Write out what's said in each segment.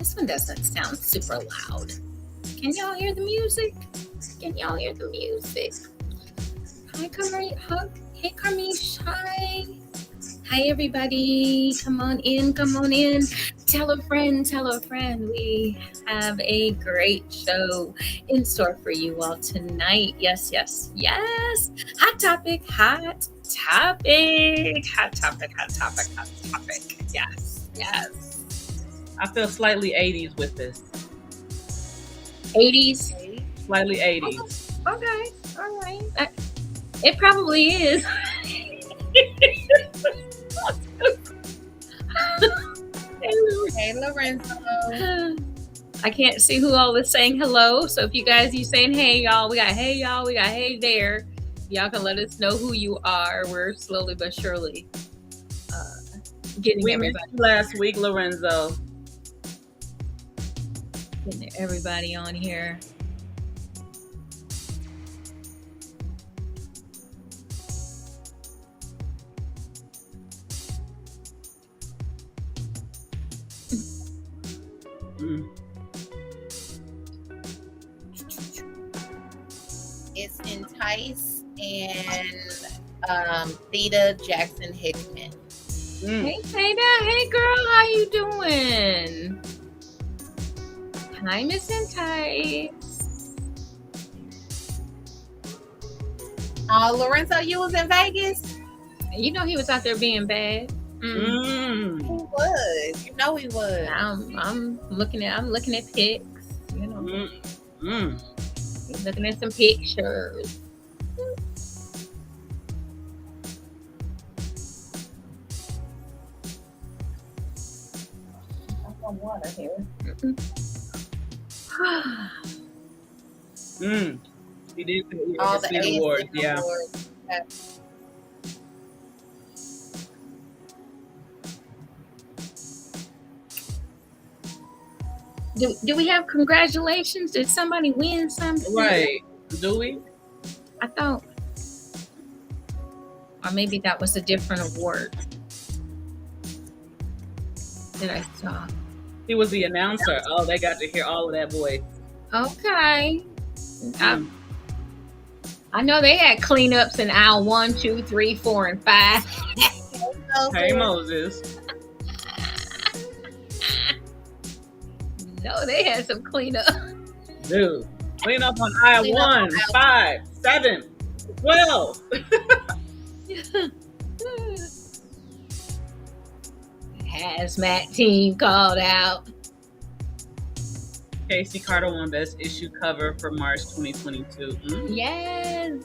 This one doesn't sound super loud. Can y'all hear the music? Can y'all hear the music? Hi, Hey, Carmish. Hi. Hi, everybody. Come on in. Come on in. Tell a friend. Tell a friend. We have a great show in store for you all tonight. Yes, yes, yes. Hot topic. Hot topic. Hot topic. Hot topic. Hot topic. Yes, yes. I feel slightly 80s with this. 80s? Slightly 80s. Okay. All right. It probably is. Hey, Lorenzo. I can't see who all is saying hello. So if you saying hey y'all, we got hey there. Y'all can let us know who you are. We're slowly but surely getting everybody. Missed you last week, Lorenzo. Getting everybody on here. It's Entice and Theta Jackson Hickman. Hey Theta, hey girl, how you doing? Hi, Miss Entice. Lorenzo, you was in Vegas? You know he was out there being bad. He was. You know he was. I'm looking at pics. You know, looking at some pictures. Got some water here. He did all the awards, yeah. Awards. Do we have congratulations? Did somebody win something? Right. Do we? I thought. Or maybe that was a different award that I saw. He was the announcer. Oh, they got to hear all of that voice. Okay. I know they had cleanups in aisle 1, 2, 3, 4, and 5. Hey, Moses. No, they had some cleanup. Dude, clean up on aisle 1, 5, 7, 12. Hazmat team called out. Casey Carter won Best Issue Cover for March 2022. Yes.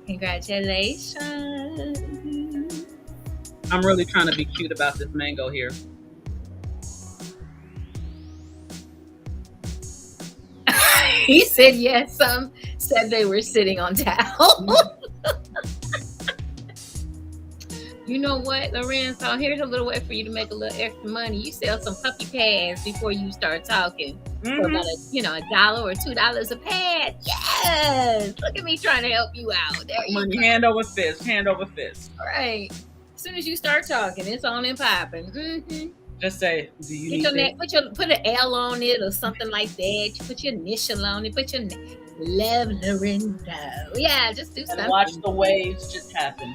Congratulations. I'm really trying to be cute about this mango here. He said yes. Some said they were sitting on towels. You know what, Lorenzo? Here's a little way for you to make a little extra money. You sell some puppy pads before you start talking for about $1 or $2 a pad. Yes, look at me trying to help you out. There you Money, go. hand over fist, hand over fist. All right. As soon as you start talking, it's on and popping. Mm-hmm. Just say, do you need your name? Put an L on it or something like that. You put your initial on it. Put your Love Lorenzo. Yeah, just do something. And watch the waves just happen.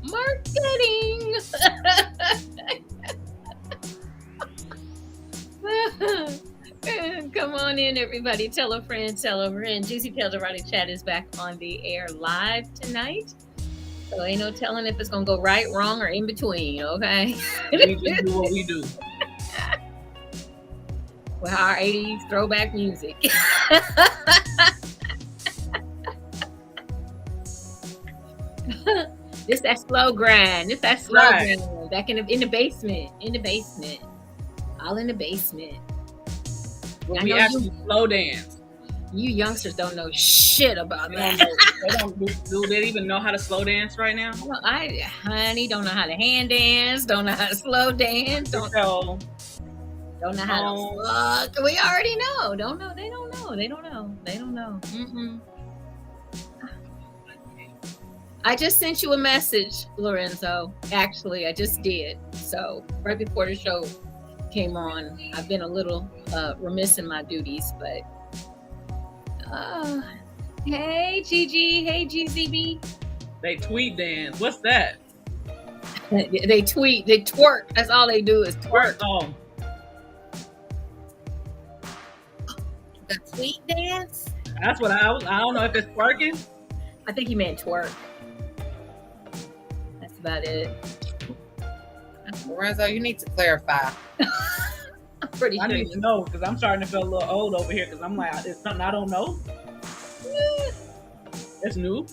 Marketing. Come on in, everybody. Tell a friend, tell a friend. JewCee Tales Erotic Chat is back on the air live tonight. So ain't no telling if it's going to go right, wrong, or in between, okay? We just do what we do. With our 80s throwback music. This that slow grind. This that slow grind. Back in the basement. In the basement. All in the basement. When we actually slow dance. You youngsters don't know shit about that. Do they even know how to slow dance right now? Well, honey, don't know how to hand dance, don't know how to slow dance, don't know how to fuck. We already know. Don't know. They don't know. Mm-mm. I just sent you a message, Lorenzo. Actually, I just did. So right before the show came on, I've been a little remiss in my duties, but hey Gigi, hey GZB. They tweet dance. What's that? They tweet, they twerk. That's all they do is twerk. Oh, The tweet dance? that's what I was. I don't know if it's twerking. I think he meant twerk. That's about it. Lorenzo, you need to clarify. I'm pretty I sure. need to know because I'm starting to feel a little old over here because I'm like, it's something I don't know. It's new.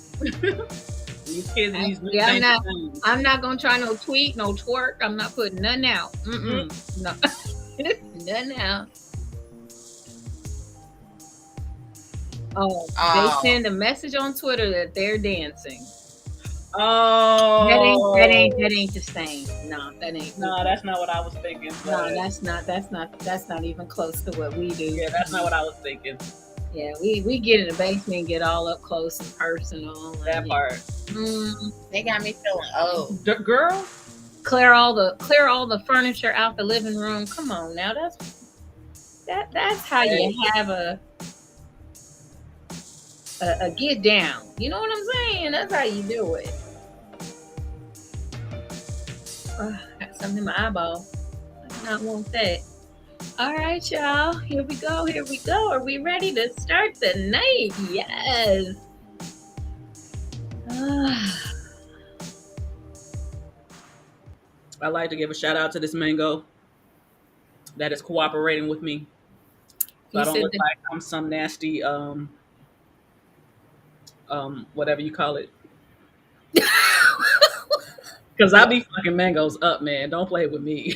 These kids and these new Yeah, things. I'm not gonna try no tweet, no twerk. I'm not putting none out. No, none out. Oh, they send a message on Twitter that they're dancing. Oh, That ain't the same. No, that ain't. No, that's not what I was thinking. No, that's not even close to what we do. Yeah, that's not what I was thinking. Yeah, we get in the basement and get all up close and personal. That part. They got me feeling old. Girl, Clear all the furniture out the living room. Come on now, that's how you have a get down. You know what I'm saying? That's how you do it. Got something in my eyeball. I do not want that. All right, y'all. Here we go. Here we go. Are we ready to start the night? Yes. I'd like to give a shout out to this mango that is cooperating with me. So I don't look like I'm some nasty whatever you call it. Because I be fucking mangoes up, man. Don't play with me.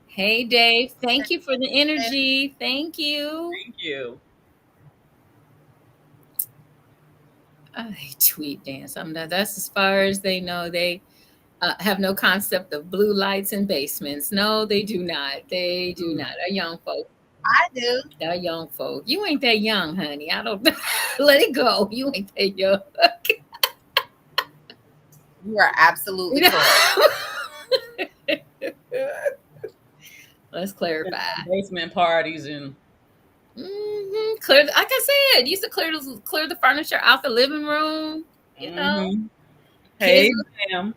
Hey, Dave. Thank you for the energy. Thank you. Thank you. Tweet dance. That's as far as they know. They have no concept of blue lights in basements. No, they do not. They do not. They're young folk. I do. They're young folk. You ain't that young, honey. I don't let it go. You ain't that young. You are absolutely correct. Let's clarify. Basement parties and clear. Like I said, used to clear the furniture out the living room. You know, hey, ma'am.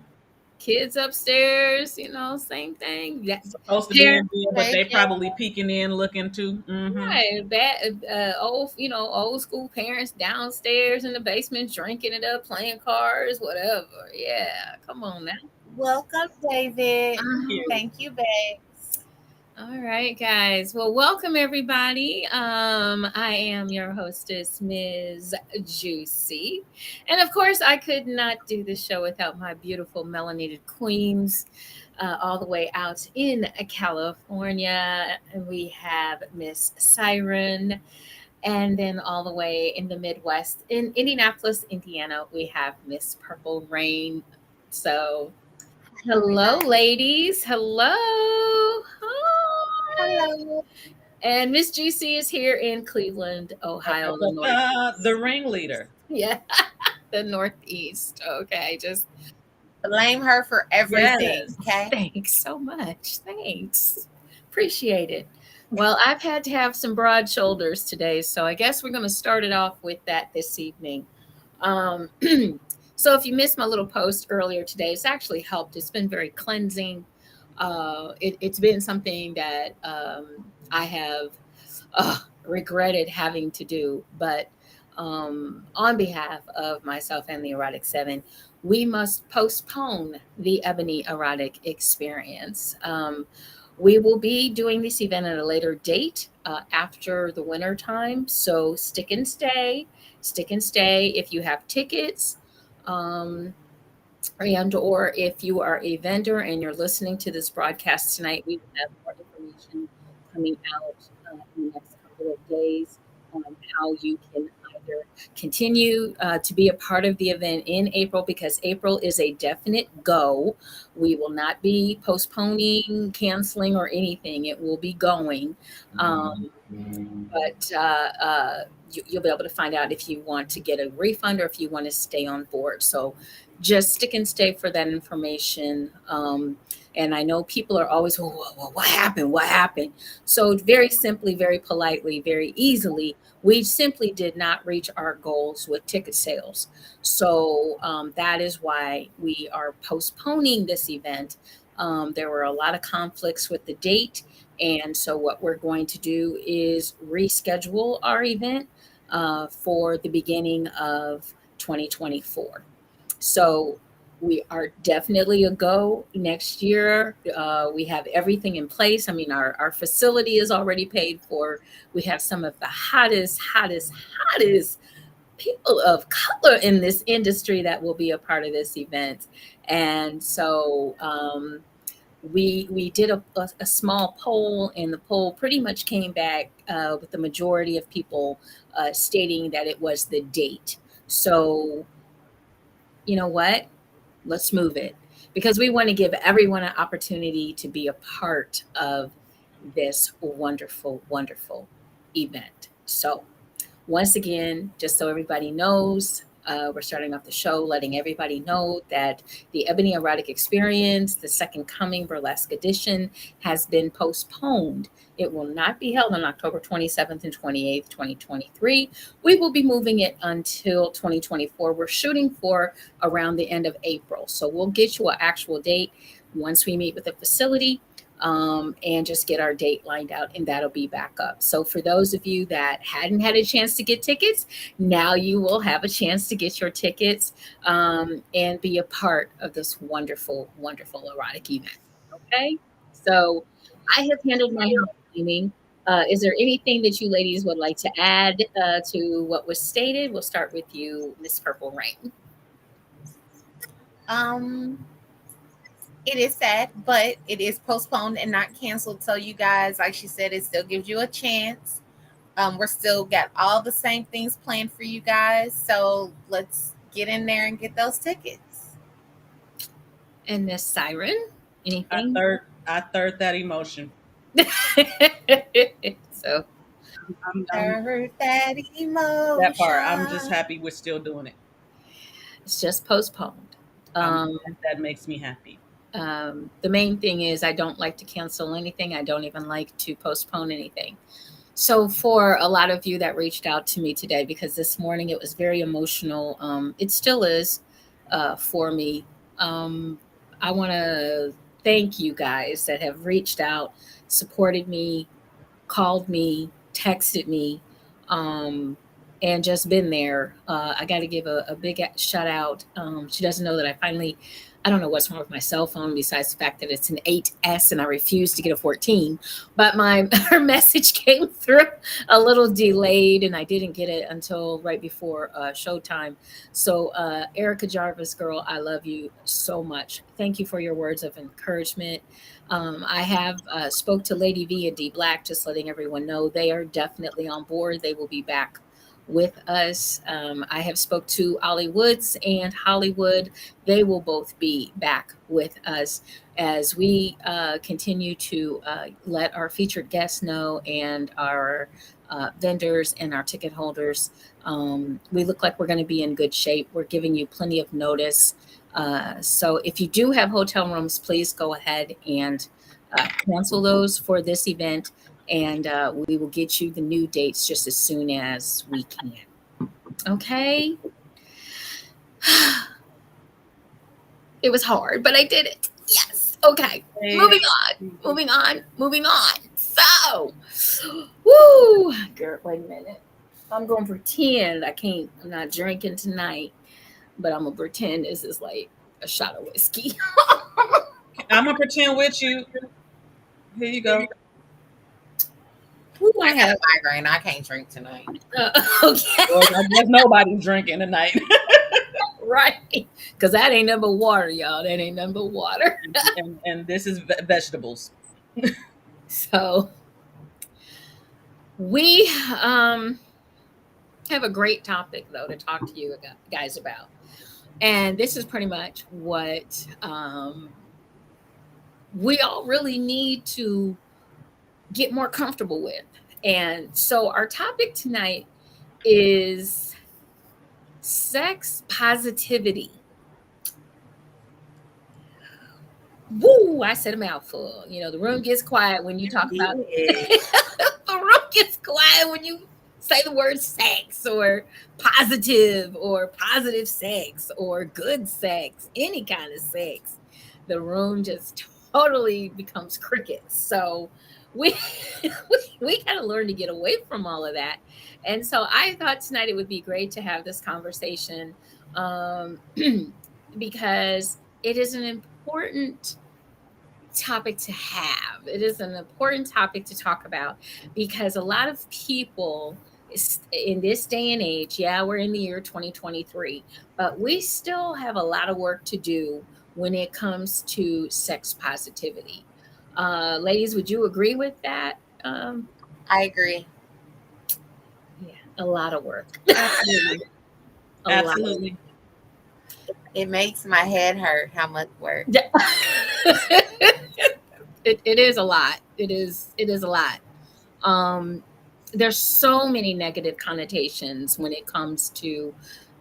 Kids upstairs. You know, same thing. That's supposed to be in bed, but they probably peeking in, looking too. Right, old school parents downstairs in the basement drinking it up, playing cards, whatever. Yeah, come on now. Welcome, David. Thank you, babe. All right, guys. Well, welcome everybody. I am your hostess, Ms. JewCee. And of course, I could not do this show without my beautiful melanated queens all the way out in California. And we have Miss Siren. And then all the way in the Midwest, in Indianapolis, Indiana, we have Miss Purple Rain. So hello, ladies. Hello. Hello. And Miss JewCee is here in Cleveland, Ohio. The ringleader. Yeah, the Northeast. Okay, just blame her for everything. Yes. Okay. Thanks so much. Thanks. Appreciate it. Well, I've had to have some broad shoulders today, so I guess we're going to start it off with that this evening. So if you missed my little post earlier today, it's actually helped. It's been very cleansing. It's been something that I have regretted having to do, but on behalf of myself and the Erotic 7, we must postpone the Ebony Erotic experience. We will be doing this event at a later date after the winter time, so stick and stay. If you have tickets, and or if you are a vendor and you're listening to this broadcast tonight, we will have more information coming out in the next couple of days on how you can Continue to be a part of the event in April, because April is a definite go. We will not be postponing, canceling, or anything. It will be going. Um, but you'll be able to find out if you want to get a refund or if you want to stay on board. So just stick and stay for that information. And I know people are always, well, what happened? What happened? So very simply, very politely, very easily, we simply did not reach our goals with ticket sales. So that is why we are postponing this event. There were a lot of conflicts with the date. And so, what we're going to do is reschedule our event for the beginning of 2024. So, we are definitely a go next year. We have everything in place. I mean, our facility is already paid for. We have some of the hottest people of color in this industry that will be a part of this event. And so, we did a small poll, and the poll pretty much came back with the majority of people stating that it was the date. So, you know what? Let's move it, because we want to give everyone an opportunity to be a part of this wonderful, wonderful event. So, once again, just so everybody knows, we're starting off the show letting everybody know that the Ebony Erotic Experience, the Second Coming Burlesque Edition, has been postponed. It will not be held on October 27th and 28th, 2023. We will be moving it until 2024. We're shooting for around the end of April. So we'll get you an actual date once we meet with the facility. And just get our date lined out, and that'll be back up. So for those of you that hadn't had a chance to get tickets, now you will have a chance to get your tickets and be a part of this wonderful, wonderful erotic event. Okay, so I have handled my housekeeping. Is there anything that you ladies would like to add to what was stated? We'll start with you, Miss Purple Rain. It is sad, but it is postponed and not canceled. So you guys, like she said, it still gives you a chance. We're still got all the same things planned for you guys. So let's get in there and get those tickets. And Miss Siren, anything? I third that emotion. So Third that emotion. That part. I'm just happy we're still doing it. It's just postponed. That makes me happy. The main thing is I don't like to cancel anything. I don't even like to postpone anything. So for a lot of you that reached out to me today, because this morning it was very emotional, it still is for me. I want to thank you guys that have reached out, supported me, called me, texted me, and just been there. I got to give a big shout out. She doesn't know that I don't know what's wrong with my cell phone besides the fact that it's an 8S and I refuse to get a 14. But her message came through a little delayed, and I didn't get it until right before showtime. So, Erica Jarvis, girl, I love you so much. Thank you for your words of encouragement. I have spoke to Lady V and D Black, just letting everyone know they are definitely on board. They will be back with us. I have spoke to Ollie Woods and Hollywood. They will both be back with us as we continue to let our featured guests know, and our vendors and our ticket holders. We look like we're going to be in good shape. We're giving you plenty of notice. So if you do have hotel rooms, please go ahead and cancel those for this event, and we will get you the new dates just as soon as we can. Okay? It was hard, but I did it. Yes. Okay. Moving on. So, woo. Girl, wait a minute. I'm going to pretend I'm not drinking tonight, but I'm going to pretend this is like a shot of whiskey. I'm going to pretend with you. Here you go. I got a migraine. I can't drink tonight. Okay. Well, I guess nobody's drinking tonight. Right. Because that ain't nothing but water, y'all. That ain't nothing but water. and this is vegetables. So we I have a great topic though to talk to you guys about, and this is pretty much what we all really need to get more comfortable with. And so, our topic tonight is sex positivity. Woo! I said a mouthful. You know, the room gets quiet when you talk about the room gets quiet when you say the word sex or positive sex or good sex, any kind of sex. The room just totally becomes crickets. So we we got to learn to get away from all of that. And so I thought tonight it would be great to have this conversation, um, because it is an important topic to have. It is an important topic to talk about because a lot of people in this day and age, yeah, we're in the year 2023, but we still have a lot of work to do when it comes to sex positivity. Ladies, would you agree with that? I agree. Yeah, a lot of work. Absolutely. A lot of Absolutely. It makes my head hurt how much work. It is a lot. It is a lot. Um, there's so many negative connotations when it comes to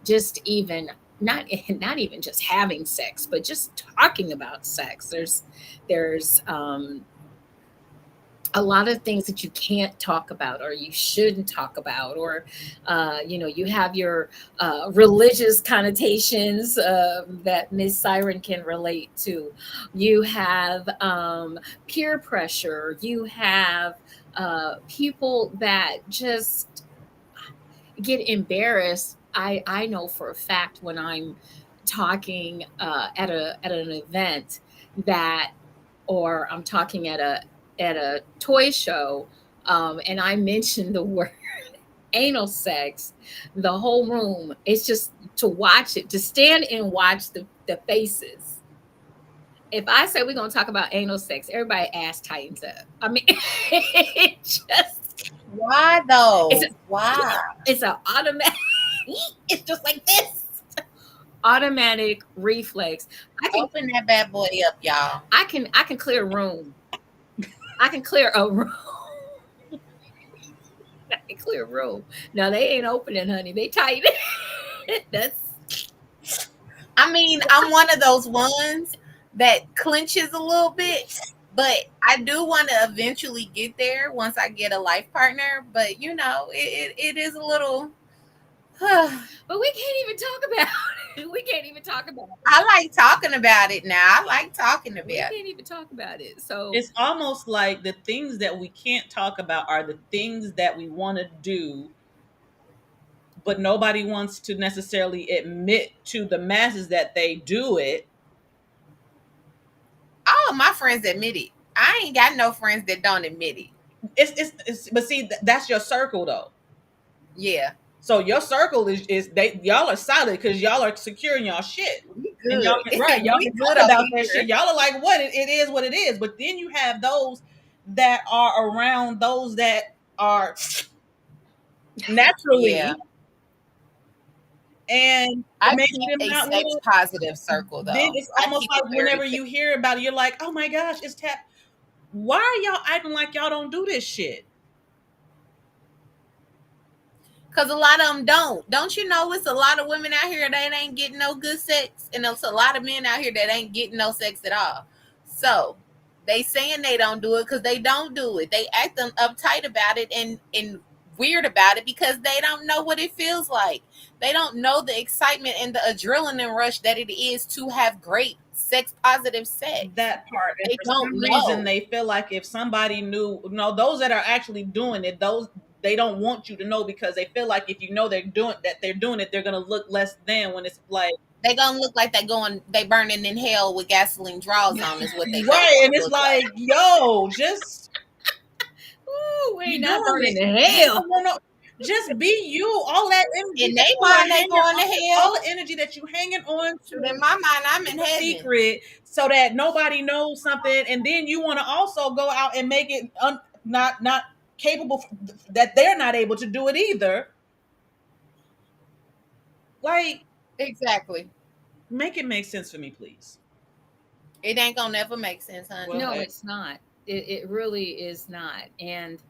just even not even just having sex, but just talking about sex. There's a lot of things that you can't talk about or you shouldn't talk about, or you have your religious connotations that Miss Siren can relate to. You have peer pressure. You have people that just get embarrassed. I know for a fact when I'm talking at an event that, or I'm talking at a toy show, and I mention the word anal sex, the whole room, it's just to watch it, to stand and watch the faces. If I say we're gonna talk about anal sex, everybody ass tightens up. I mean, it just Why though? it's a, Why? it's an automatic. It's just like this automatic reflex. I can Open that bad boy up, y'all. I can clear a room. I can clear a room. I can clear a room. No, they ain't opening, honey. They tight. That's I mean, I'm one of those ones that clenches a little bit, but I do want to eventually get there once I get a life partner. But it is a little. but we can't even talk about it. We can't even talk about it. I like talking about it now. I like talking We about it. can't even talk about it. So It's almost like the things that we can't talk about are the things that we want to do, but nobody wants to necessarily admit to the masses that they do it. All of my friends admit it. I ain't got no friends that don't admit it. But see, that's your circle though. Yeah. So your circle is they y'all are solid because y'all are secure in y'all shit. We And good. y'all can, right, y'all We can good talk about over that here. shit. Y'all are like, what it is, what it is. But then you have those that are around those that are naturally, Yeah. and I it makes keep them a not sex want to. positive circle Then though. it's I almost keep it like very whenever you hear about it, you're like, oh my gosh, it's tap. Why are y'all acting like y'all don't do this shit? because a lot of them don't. Don't you know it's a lot of women out here that ain't getting no good sex, and there's a lot of men out here that ain't getting no sex at all. So they saying they don't do it because they don't do it. They act uptight about it and weird about it because they don't know what it feels like. They don't know the excitement and the adrenaline rush that it is to have great sex positive sex. That part, and They for don't some reason know. they feel like if somebody knew, those that are actually doing it, those they don't want you to know because they feel like if you know they're doing it, they're gonna look less than when it's like They gonna look like they burning in hell with gasoline draws on is what they gonna right, and it's look like. like, yo, just ooh, we you ain't not doing burning it. in You hell. don't want to just be you. All that energy In that their you are mind, they hanging going to on, all hell. the energy that you hanging on Shoot, in to my mind, I'm in a heaven. secret so that nobody knows something, and then you want to also go out and make it not capable that they're not able to do it either. Like, Exactly. make it make sense for me, please. It ain't gonna never make sense, honey. Well, No, hey, it's not. It really is not. And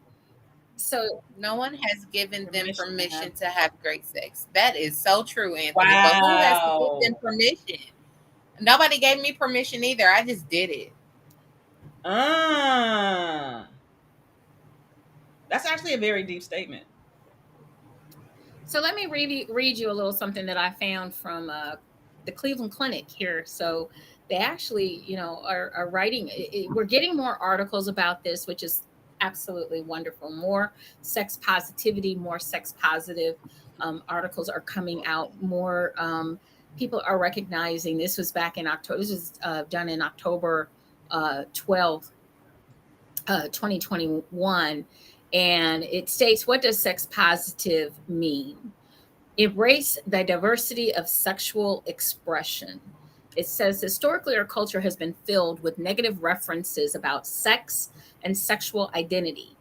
so No one has given them permission to have. permission to have great sex. That is so true, Anthony. But who has to give them Wow. permission? Nobody gave me permission either. I just did it. Uh, that's actually a very deep statement. So let me read you a little something that I found from the Cleveland Clinic here. So they actually, are writing. We're getting more articles about this, which is absolutely wonderful. More sex positivity, more sex positive articles are coming out. More people are recognizing. This was back in October. This was done in October 12th, 2021. And it states, what does sex positive mean? Embrace the diversity of sexual expression. It says historically our culture has been filled with negative references about sex and sexual identity.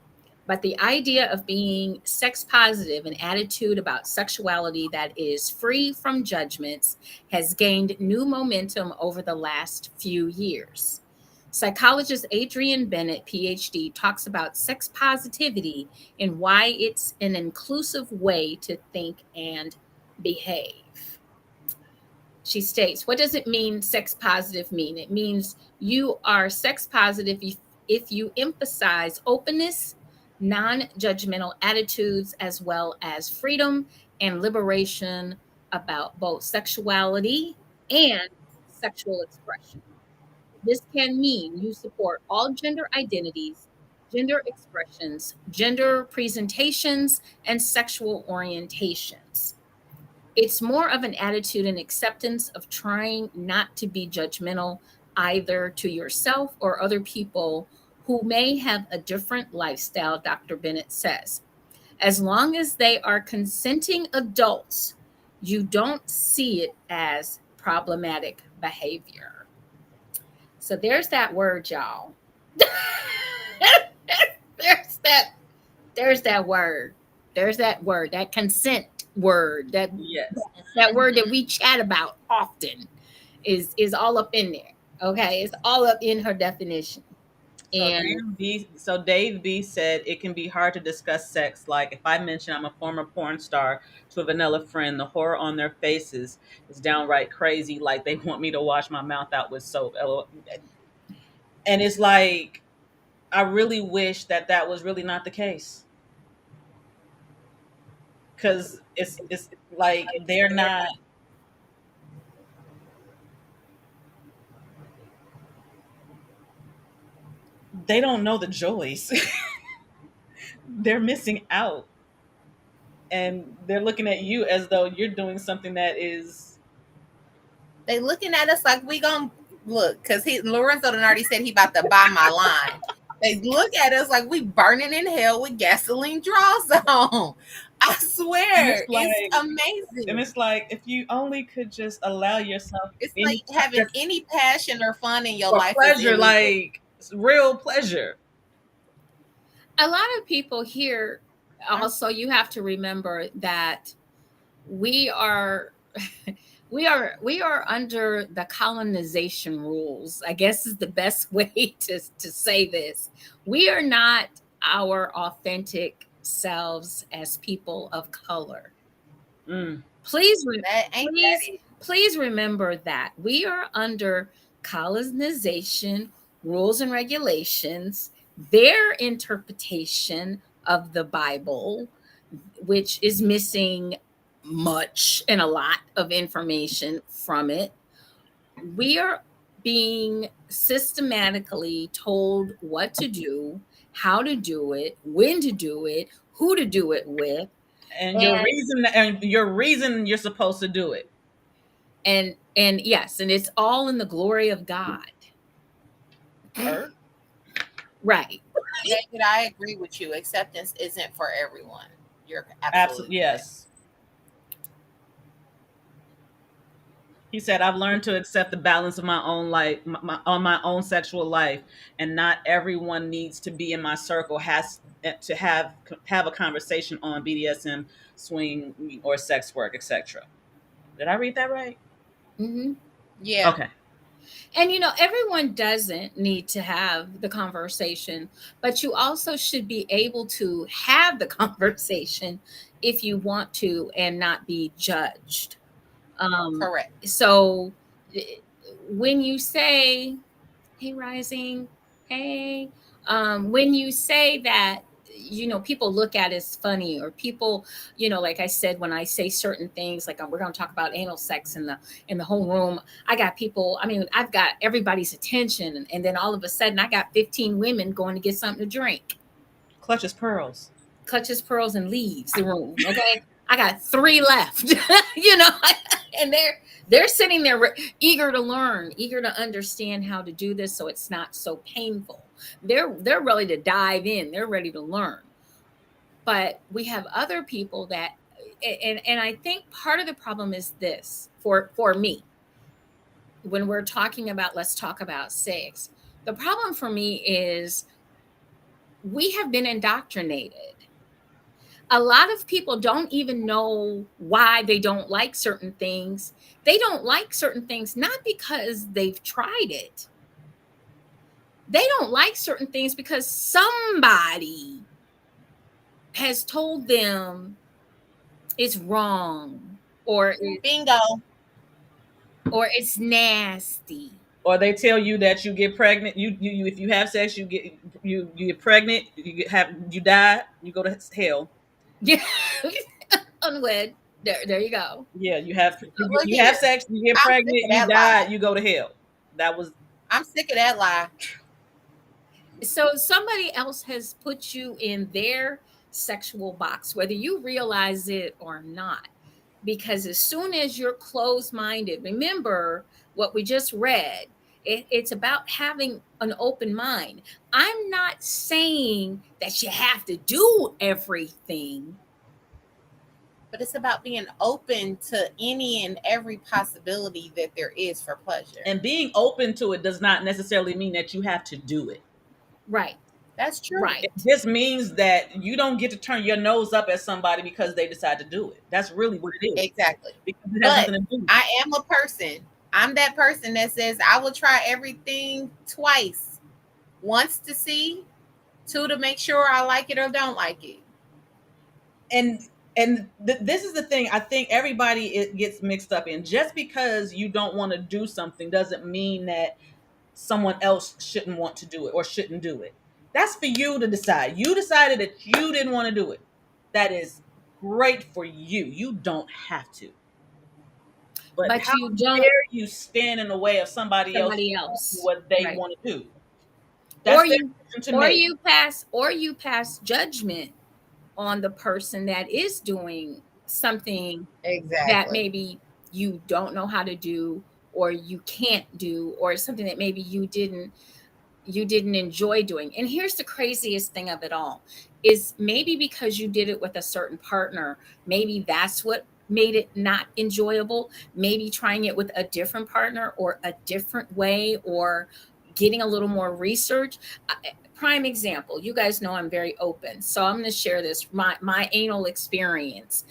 But the idea of being sex positive, an attitude about sexuality that is free from judgments, has gained new momentum over the last few years. Psychologist Adrienne Bennett, PhD, talks about sex positivity and why it's an inclusive way to think and behave. She states, what does it mean, sex positive mean? It means you are sex positive if you emphasize openness, non judgmental attitudes, as well as freedom and liberation about both sexuality and sexual expression. This can mean you support all gender identities, gender expressions, gender presentations, and sexual orientations. It's more of an attitude and acceptance of trying not to be judgmental either to yourself or other people who may have a different lifestyle, Dr. Bennett says. As long as they are consenting adults, you don't see it as problematic behavior. So there's that word, y'all. there's that there's that word. There's that word, that consent word, Yes. that word that we chat about often is all up in there. Okay, it's all up in her definition. And Dave B said it can be hard to discuss sex. Like if I mention I'm a former porn star to a vanilla friend, the horror on their faces is downright crazy. Like they want me to wash my mouth out with soap. And it's like I really wish that that was really not the case because it's like they don't know the joys. They're missing out, and they're looking at you as though you're doing something that is. They looking at us like we gonna look, because Lorenzo done already said he about to buy my line. They look at us like we burning in hell with gasoline draws on. I And it's swear, it's like, and amazing. it's like if you only could just allow yourself It's like any having any passion or fun in your or life is pleasure, illegal. like real pleasure. a lot of people here also, you have to remember that we are we are under the colonization rules, I guess is the best way to say this. We are not our authentic selves as people of color. Mm. Please, That ain't that please, it. please remember that we are under colonization rules and regulations, their interpretation of the Bible, which is missing much and a lot of information from it. We are being systematically told what to do, how to do it, when to do it, who to do it with, and And your reason you're supposed to do it. and yes, and it's all in the glory of God. Earth. Right. David, I agree with you. Acceptance isn't for everyone. You're Absolutely absolutely correct. yes. He said, "I've learned to accept the balance of my own life, on my own sexual life, and not everyone needs to be in my circle. Has to have a conversation on BDSM, swing, or sex work, etc." Did I read that right? Hmm. Yeah. Okay. And everyone doesn't need to have the conversation, but you also should be able to have the conversation if you want to and not be judged. Um, Correct. so eh, when you say, "Hey, Rising," hey, when you say that, people look at it as funny, or people, like I said, when I say certain things, like we're going to talk about anal sex in the whole room, I got people. I mean, I've got everybody's attention, and then all of a sudden, I got 15 women going to get something to drink, Clutches pearls. clutches pearls, and leaves the room. Okay, I got three left. you know, and they're sitting there eager to learn, eager to understand how to do this, so it's not so painful. They're ready to dive in. They're ready to learn. But we have other people that, and I think part of the problem is this for me when we're talking about, let's talk about sex. The problem for me is we have been indoctrinated. A lot of people don't even know why they don't like certain things. They don't like certain things not because they've tried it. They don't like certain things because somebody has told them it's wrong, Bingo. or it's nasty. Or they tell you that you get pregnant. You if you have sex, you get pregnant. You die. You go to hell. Yeah. Unwed. There you go. Yeah, Look you have here. sex. You get I'm sick pregnant. of You that die. lie. You go to hell. That was I'm sick of that lie. So somebody else has put you in their sexual box, whether you realize it or not. Because as soon as you're closed minded, remember what we just read. It's about having an open mind. I'm not saying that you have to do everything. But it's about being open to any and every possibility that there is for pleasure. and being open to it does not necessarily mean that you have to do it. Right, That's true. right. It just means that you don't get to turn your nose up at somebody because they decide to do it. That's really what it is. Exactly. Because it has But nothing to do. I am a person. I'm that person that says I will try everything twice. Once to see, two to make sure I like it or don't like it. And this is the thing I think everybody it gets mixed up in. Just because you don't want to do something doesn't mean that someone else shouldn't want to do it or shouldn't do it. That's for you to decide. You decided that you didn't want to do it. That is great for you. You don't have to. But But how you don't, dare you stand in the way of somebody else somebody doing else. what they Right. want to do? That's Or their you decision to make. or you pass judgment on the person that is doing something that Exactly. maybe you don't know how to do, or you can't do, or something that maybe you didn't enjoy doing. And here's the craziest thing of it all, is maybe because you did it with a certain partner, maybe that's what made it not enjoyable. Maybe trying it with a different partner, or a different way, or getting a little more research. Prime example, you guys know I'm very open, so I'm going to share this, my anal experience.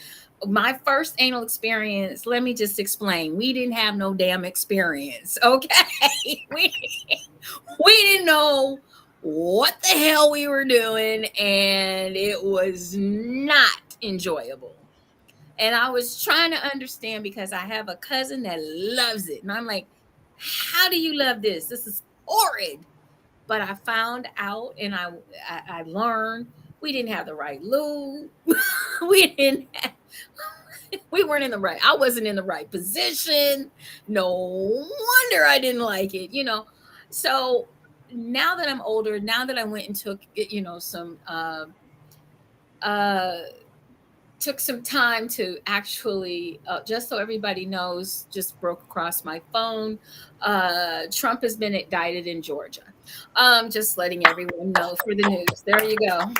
My first anal experience, let me just explain, we didn't have no damn experience. Okay. We didn't know what the hell we were doing, and it was not enjoyable. And I was trying to understand, because I have a cousin that loves it, and I'm like, how do you love this? This is horrid. But I found out, and I learned we didn't have the right lube. we didn't have, we weren't in the right, I wasn't in the right position. No wonder I didn't like it, so now that I'm older, now that I went and took some uh took some time to actually, just so everybody knows, just broke across my phone, Trump has been indicted in Georgia. Just letting everyone know for the news. There you go.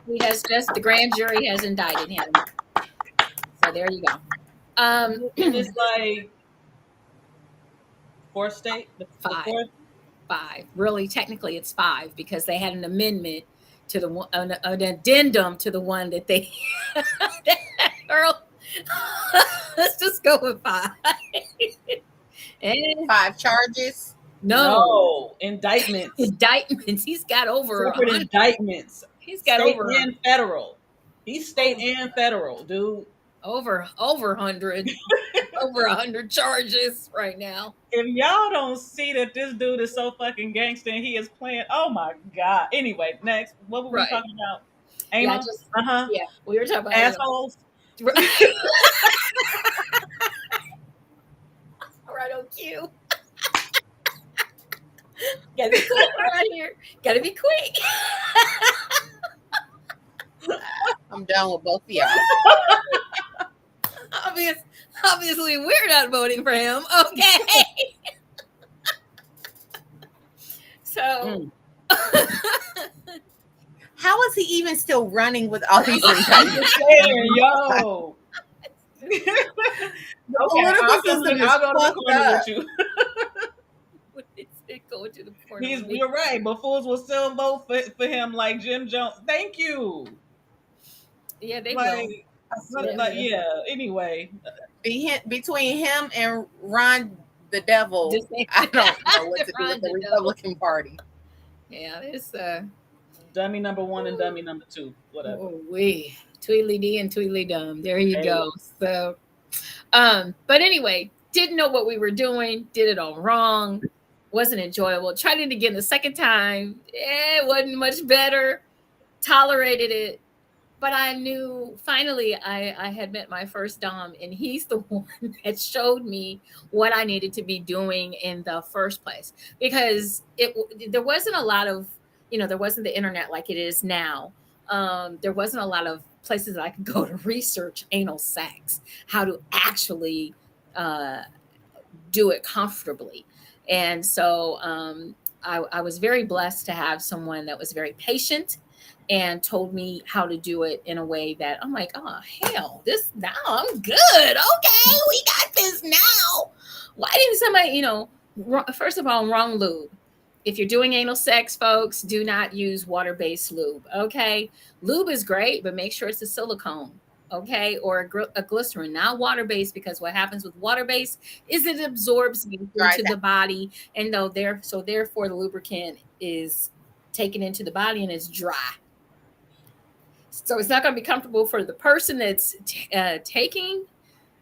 The grand jury has indicted him. So there you go. Is this like fourth state? The Five. fourth? Five. Really, technically, it's five, because they had an amendment to the one, an addendum to the one that they, girl. Let's just go with 5. And 5 charges. no indictments. indictments. He's got over Separate 100. indictments. He's got State over and federal. He's state and federal, dude. over 100 over 100 charges right now. If y'all don't see that this dude is so fucking gangster and he is playing, oh my god. Anyway, next, what were we Right. talking about? Yeah, Anal? just Uh-huh. yeah. We were talking about Assholes. right on cue. Gotta be quick right here. Gotta be quick. I'm done with both of y'all. Obviously, we're not voting for him. Okay. So, How is he even still running with all these I'm indictments? just saying, yo. Political system is I'll go to the fucked corner up. with you. what is it going to the corner? You're right, but fools will still vote for him like Jim Jones. Thank you. Yeah, they Like, will. yeah. Anyway, Between him and Ron the Devil, Just- I don't know what to do Ron with the the Devil. Republican Party. Yeah, it's dummy number 1 and dummy number 2, whatever. oh, we Tweedly Dee and Tweedly Dum. There you Hey. go. So, but anyway, didn't know what we were doing. Did it all wrong. Wasn't enjoyable. Tried it again the second time. It wasn't much better. Tolerated it. But I knew finally I had met my first Dom, and he's the one that showed me what I needed to be doing in the first place. Because there wasn't a lot of, there wasn't the internet like it is now. There wasn't a lot of places that I could go to research anal sex, how to actually do it comfortably. And so I was very blessed to have someone that was very patient and told me how to do it in a way that I'm like, oh, hell, now I'm good. Okay, we got this now. Why didn't somebody, first of all, wrong lube. If you're doing anal sex, folks, do not use water-based lube, okay? Lube is great, but make sure it's a silicone, okay? Or a glycerin, not water-based, because what happens with water-based is it absorbs into the body, and therefore the lubricant is taken into the body and it's dry. So it's not going to be comfortable for the person that's taking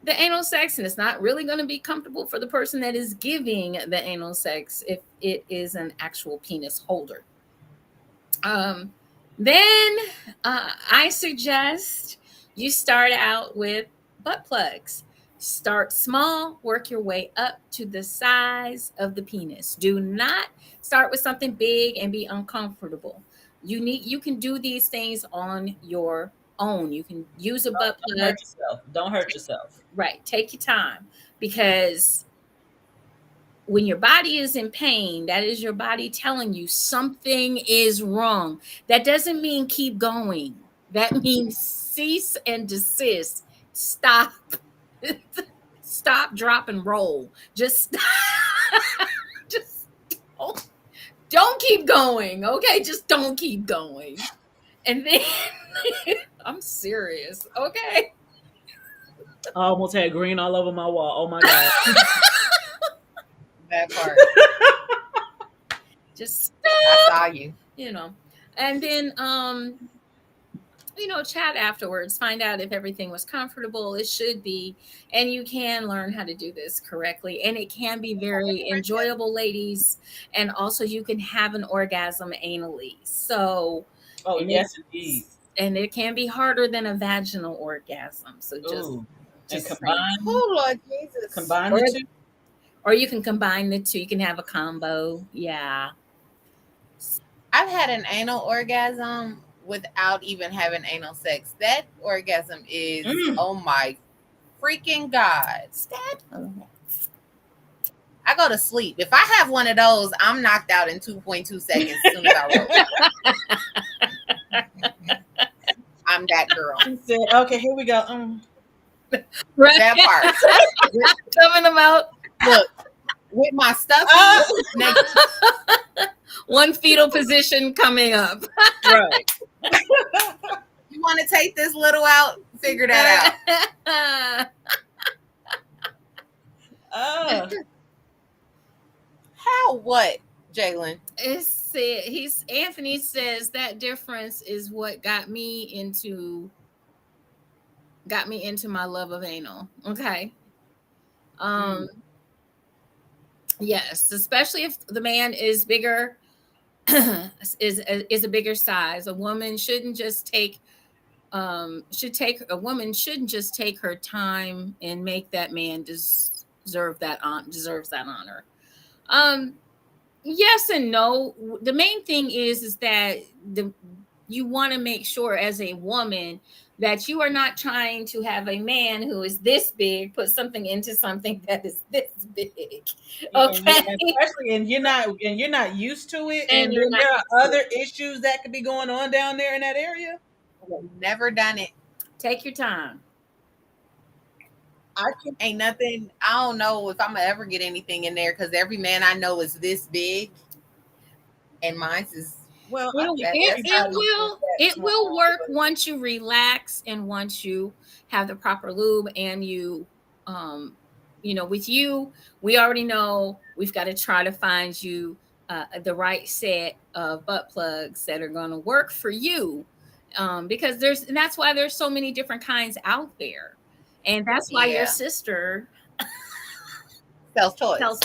the anal sex, and it's not really going to be comfortable for the person that is giving the anal sex if it is an actual penis holder. Then I suggest you start out with butt plugs. Start small, work your way up to the size of the penis. Do not start with something big and be uncomfortable. You can do these things on your own. You can use a butt plug. Don't hurt yourself. Right. Take your time, because when your body is in pain, that is your body telling you something is wrong. That doesn't mean keep going. That means cease and desist. Stop. Stop, drop, and roll. Just don't keep going, okay? Just don't keep going. And then I'm serious, okay? I almost had green all over my wall. Oh my god. That part. Just I saw you. And then chat afterwards, find out if everything was comfortable. It should be, and you can learn how to do this correctly, and it can be very enjoyable, ladies. And also you can have an orgasm anally. So yes, indeed. And it can be harder than a vaginal orgasm. So just combine. Oh Lord Jesus! Combine the two, or you can combine the two. You can have a combo. Yeah, I've had an anal orgasm without even having anal sex. That orgasm is oh my freaking god! I go to sleep. If I have one of those, I'm knocked out in 2.2 seconds as soon as I roll. I'm that girl. She said, okay, here we go. Right. That part. Coming them out. Look, with my stuff next. One fetal position coming up. Right. You want to take this little out figure that out. How? What, Jalen? Anthony says that difference is what got me into my love of anal. Okay. Yes, especially if the man is bigger, is a bigger size. A woman shouldn't just take a woman shouldn't just take her time and make that man deserves that honor. Yes and no. The main thing is that you want to make sure as a woman that you are not trying to have a man who is this big put something into something that is this big. Okay. Especially and you're not used to it, and you're then there are other issues that could be going on down there in that area. Never done it. Take your time. Ain't nothing. I don't know if I'm gonna ever get anything in there because every man I know is this big, and mine's is. Well, it will work once you relax and once you have the proper lube and you with you, we already know we've got to try to find you the right set of butt plugs that are going to work for you, because that's why there's so many different kinds out there, and that's why your sister sells toys.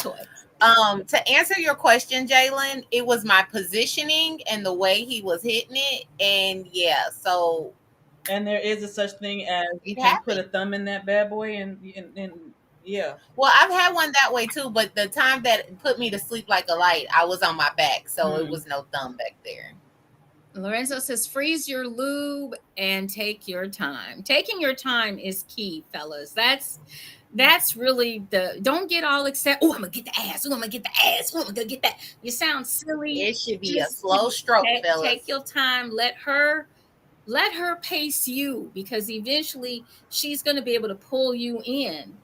To answer your question, Jalen, it was my positioning and the way he was hitting it, and so. And there is a such thing as you can put a thumb in that bad boy, and yeah. Well, I've had one that way too, but the time that put me to sleep like a light, I was on my back, so it was no thumb back there. Lorenzo says, freeze your lube and take your time. Taking your time is key, fellas. That's really don't get all excited. Oh, I'm gonna get the ass. Oh, I'm gonna get the ass. Oh, I'm gonna get that. You sound silly. It should be a slow stroke, fellas. Take your time. Let her pace you, because eventually she's gonna be able to pull you in.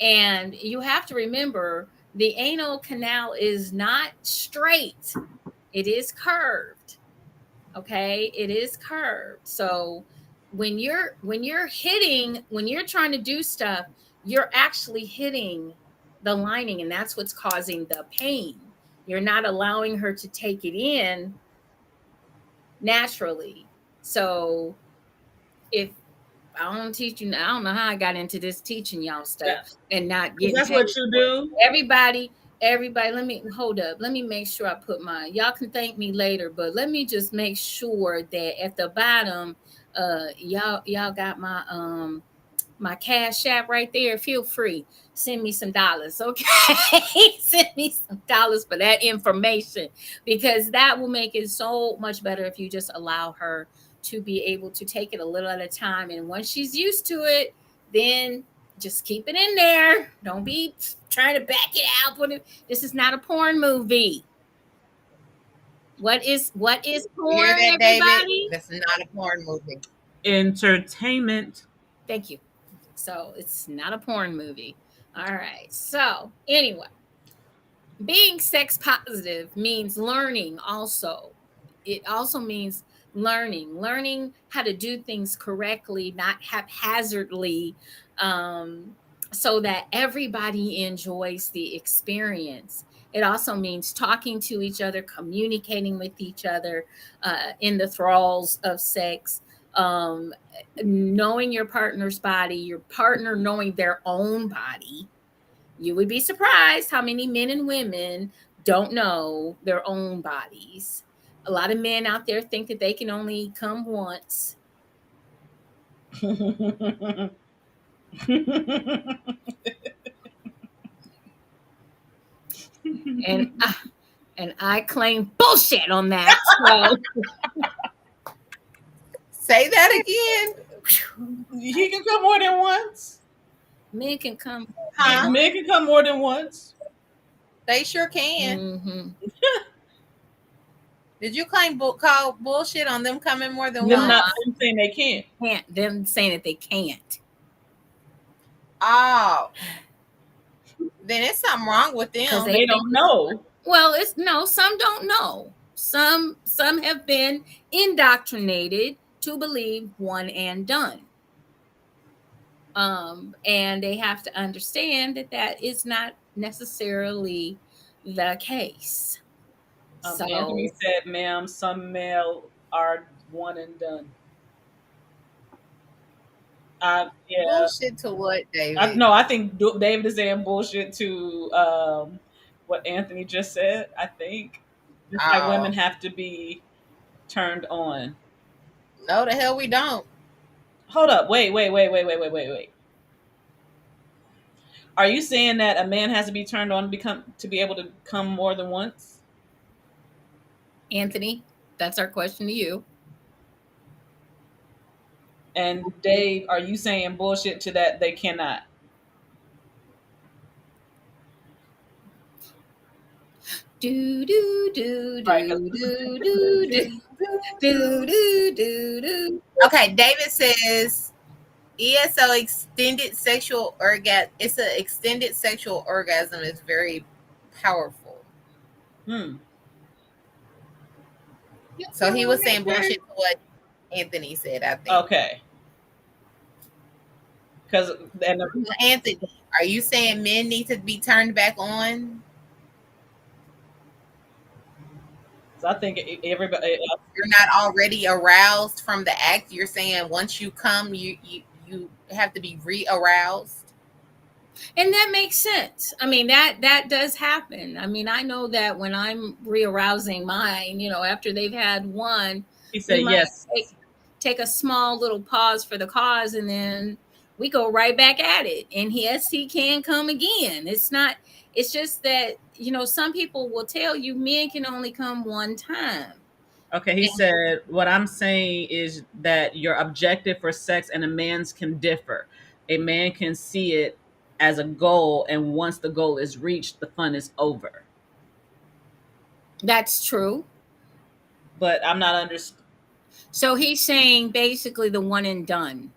And you have to remember, the anal canal is not straight. It is curved. Okay, it is curved. So when you're trying to do stuff, you're actually hitting the lining, and that's what's causing the pain. You're not allowing her to take it in naturally. So if I don't teach you, I don't know how I got into this teaching y'all stuff and not getting. That's what you do. Everybody, let me hold up. Let me make sure I put y'all can thank me later, but let me just make sure that at the bottom, y'all got my Cash App right there. Feel free. Send me some dollars, okay? Send me some dollars for that information, because that will make it so much better if you just allow her to be able to take it a little at a time. And once she's used to it, then just keep it in there. Don't be trying to back it out. This is not a porn movie. What is porn, that, everybody? David? That's not a porn movie. Entertainment. Thank you. So it's not a porn movie. All right. So anyway, being sex positive means learning also. It also means learning how to do things correctly, not haphazardly, so that everybody enjoys the experience. It also means talking to each other, communicating with each other in the thralls of sex, knowing your partner's body, your partner knowing their own body. You would be surprised how many men and women don't know their own bodies. A lot of men out there think that they can only come once. And I claim bullshit on that. So. Say that again. He can come more than once. Men can come. Men can come more than once. They sure can. Mm-hmm. Did you call bullshit on them coming more than once? I'm saying they can't. Them saying that they can't. Oh. Then it's something wrong with them. Because they don't know. Well, some don't know. Some have been indoctrinated to believe one and done. And they have to understand that that is not necessarily the case. Anthony So said, "Ma'am, some male are one and done." Yeah. Bullshit to what, David? No, I think David is saying bullshit to what Anthony just said. I think just like women Oh, have to be turned on. no, the hell we don't. Hold up. Wait. Are you saying that a man has to be turned on to be able to come more than once? Anthony, that's our question to you. And Dave, are you saying bullshit to that they cannot? Do do do Right. do do do do do do do do. Okay, David says ESO extended sexual orgasm. It's an extended sexual orgasm. Is very powerful. Hmm. Just So he want was to saying make sure. bullshit to what Anthony said. I think. Okay. Because and Anthony, are you saying men need to be turned back on? so I think everybody. You're not already aroused from the act. You're saying once you come, you have to be re-aroused. And that makes sense. I mean, that does happen. I mean, I know that when I'm re-arousing mine, after they've had one, He we said might yes. take a small little pause for the cause, and then we go right back at it. And yes, he can come again. It's just that, some people will tell you men can only come one time. Okay, he said, what I'm saying is that your objective for sex and a man's can differ. A man can see it as a goal, and once the goal is reached, the fun is over. That's true. But I'm not understanding. So he's saying basically the one and done,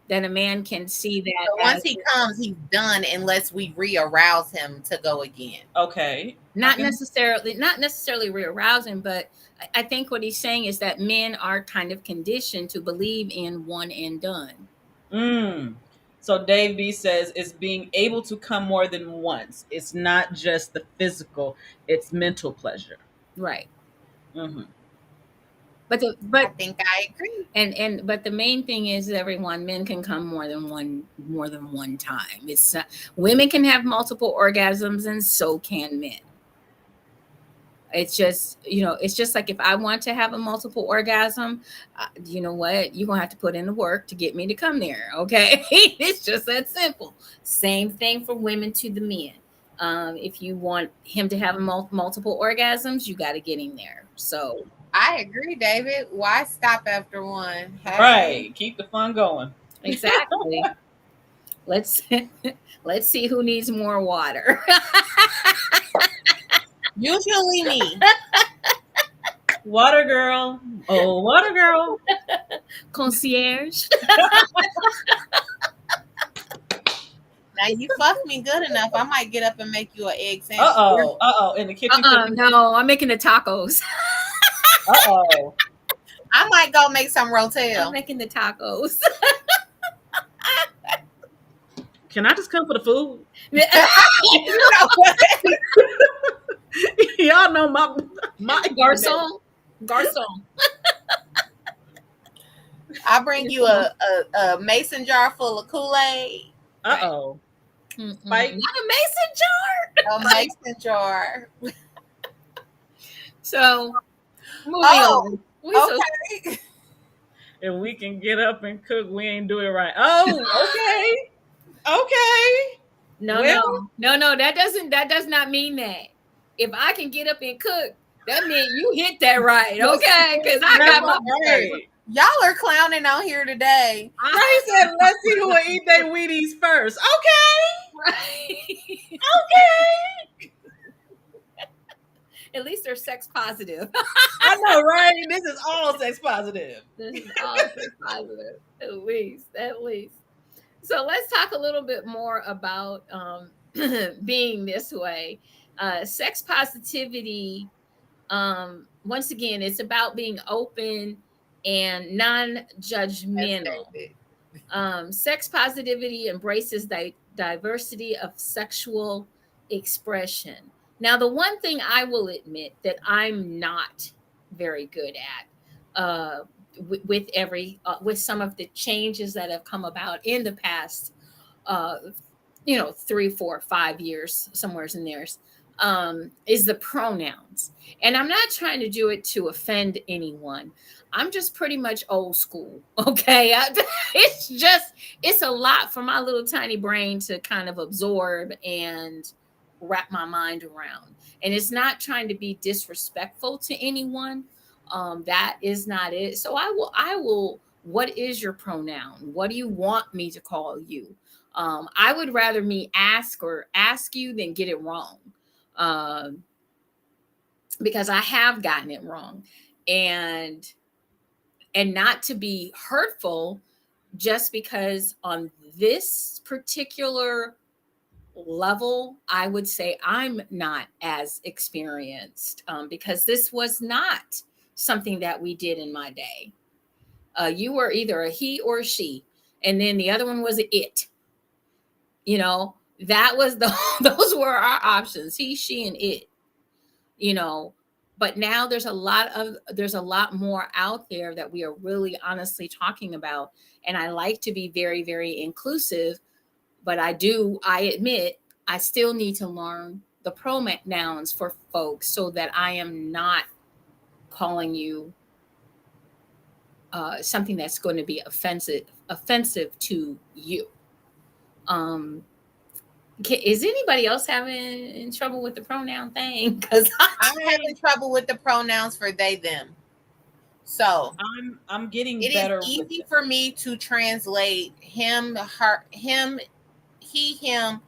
that a man can see that So once as he comes, he's done unless we re-arouse him to go again. Okay. not necessarily re-arousing, but I think what he's saying is that men are kind of conditioned to believe in one and done. Mm. So Dave B says it's being able to come more than once. It's not just the physical, it's mental pleasure. Right. Hmm. But the I but think I agree. and but the main thing is, everyone, men can come more than one time. It's women can have multiple orgasms, and so can men. It's just like, if I want to have a multiple orgasm, you know what? You're going to have to put in the work to get me to come there. Okay. It's just that simple. Same thing for women to the men. If you want him to have multiple orgasms, you got to get him there. So, I agree, David. Why stop after one? Hey, Right. Keep the fun going. exactly. Let's let's see who needs more water. usually me. Water girl. Oh, water girl. Concierge. Now you fuck me good enough, I might get up and make you an egg Uh sandwich. oh. Uh oh. In the kitchen cooking. No, I'm making the tacos. Uh oh. I might go make some I'm rotel. making the tacos. Can I just come for the food? You know what? Y'all know my Garcon. I'll bring you a mason jar full of Kool-Aid. Uh oh. Not a mason jar. A mason jar. So, moving Oh, on. okay. If we can get up and cook, we ain't do it right. Oh, okay. Okay. No, Well, no. That does not mean that. If I can get up and cook, that means you hit that right, okay? Because I got my right. Y'all are clowning on here today. Right, he said, let's see who will eat their Wheaties first. Okay. Right. Okay. At least they're sex positive. I know, right? This is all sex positive. This is all sex positive. At least. So let's talk a little bit more about being this way. Sex positivity, once again, it's about being open and That's non-judgmental. David. Sex positivity embraces diversity of sexual expression. Now, the one thing I will admit that I'm not very good at, with with some of the changes that have come about in the past, uh, 3, 4, 5 years, somewheres in there, is the pronouns. And I'm not trying to do it to offend anyone. I'm just pretty much old school. Okay. It's just, it's a lot for my little tiny brain to kind of absorb and wrap my mind around. And it's not trying to be disrespectful to anyone. That is not it. So what is your pronoun? What do you want me to call you? I would rather me ask you than get it wrong, um, because I have gotten it wrong, and not to be hurtful, just because on this particular level, I would say I'm not as experienced, because this was not something that we did in my day. You were either a he or a she, and then the other one was a it. That was the those were our options: he, she, and it. you know but now there's a lot more out there that we are really honestly talking about, and I like to be very, very inclusive. But I admit I still need to learn the pronouns for folks, so that I am not calling you something that's going to be offensive to you. um is anybody else having trouble with the pronoun thing? Because I'm having trouble with the pronouns for they, them. So I'm getting it is better with easy it. for me to translate him, her, him, he, him,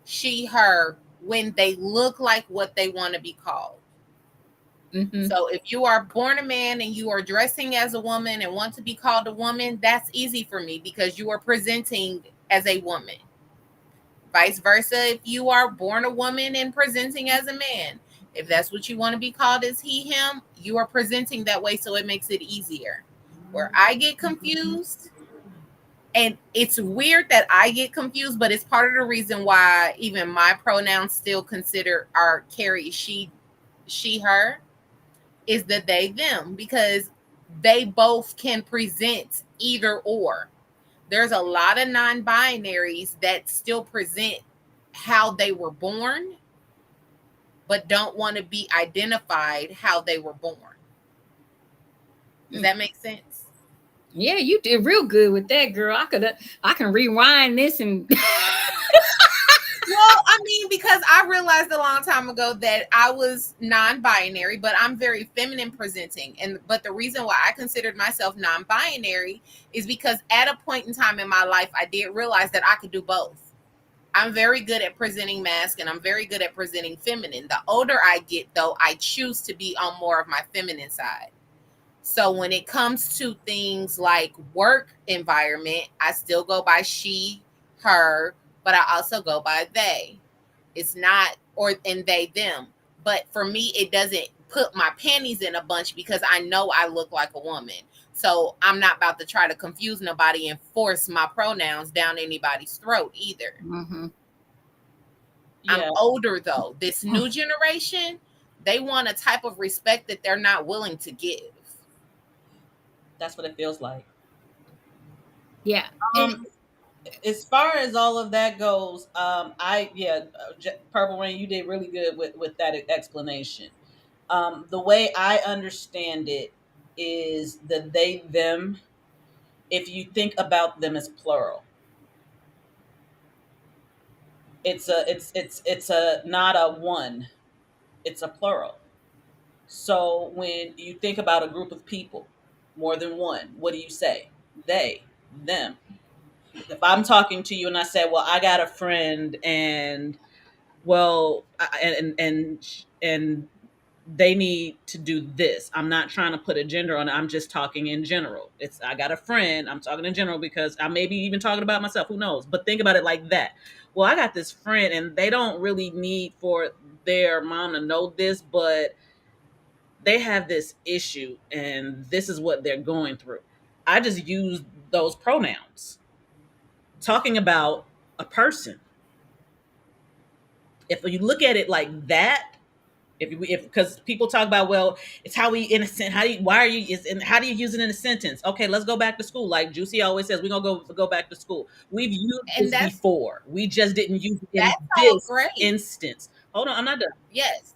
she, her when they look like what they want to be called. hmm So if you are born a man and you are dressing as a woman and want to be called a woman, that's easy for me because you are presenting as a woman. Vice versa, if you are born a woman and presenting as a man, if that's what you want to be called as he, him, you are presenting that way, so it makes it easier. Where I get confused, and it's weird that I get confused, but it's part of the reason why even my pronouns still consider are carry she, her, is the they, them, because they both can present either or. There's a lot of non-binaries that still present how they were born, but don't want to be identified how they were born. Does that make sense? Yeah, you did real good with that, girl. I can rewind this and Well, I mean, because I realized a long time ago that I was non-binary, but I'm very feminine presenting. And but the reason why I considered myself non-binary is because at a point in time in my life, I did realize that I could do both. I'm very good at presenting masculine. I'm very good at presenting feminine. The older I get, though, I choose to be on more of my feminine side. So when it comes to things like work environment, I still go by she, her, but I also go by they. It's not or and they, them. But for me, it doesn't put my panties in a bunch because I know I look like a woman. So I'm not about to try to confuse nobody and force my pronouns down anybody's throat either. Mhm. I'm Yeah, older though. This new generation, they want a type of respect that they're not willing to give. that's what it feels like. Yeah. And Um, as far as all of that goes, I yeah, Purple Rain, you did really good with that explanation. The way I understand it is the they them. If you think about them as plural, it's a not a one, it's a plural. So when you think about a group of people, more than one, what do you say? They, them. If I'm talking to you and I say, well, I got a friend and well, and they need to do this. I'm not trying to put a gender on it. I'm just talking in general. It's I got a friend. I'm talking in general because I may be even talking about myself. Who knows? But think about it like that. Well, I got this friend and they don't really need for their mom to know this, but they have this issue and this is what they're going through. I just use those pronouns. talking about a person. If you look at it like that, if because people talk about, well, it's how we innocent, how do you, why are you is and how do you use it in a sentence? Okay, let's go back to school. Like JewCee always says, we're gonna go back to school. We've used And this before. We just didn't use it in that's all this great. instance. Hold on, I'm not done. Yes.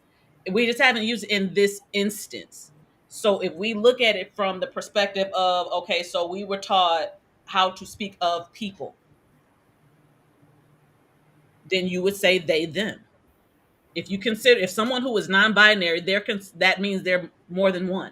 We just haven't used it in this instance. So if we look at it from the perspective of, okay, so we were taught how to speak of people, then you would say they them. If you consider, if someone who is non-binary, that means they're more than one.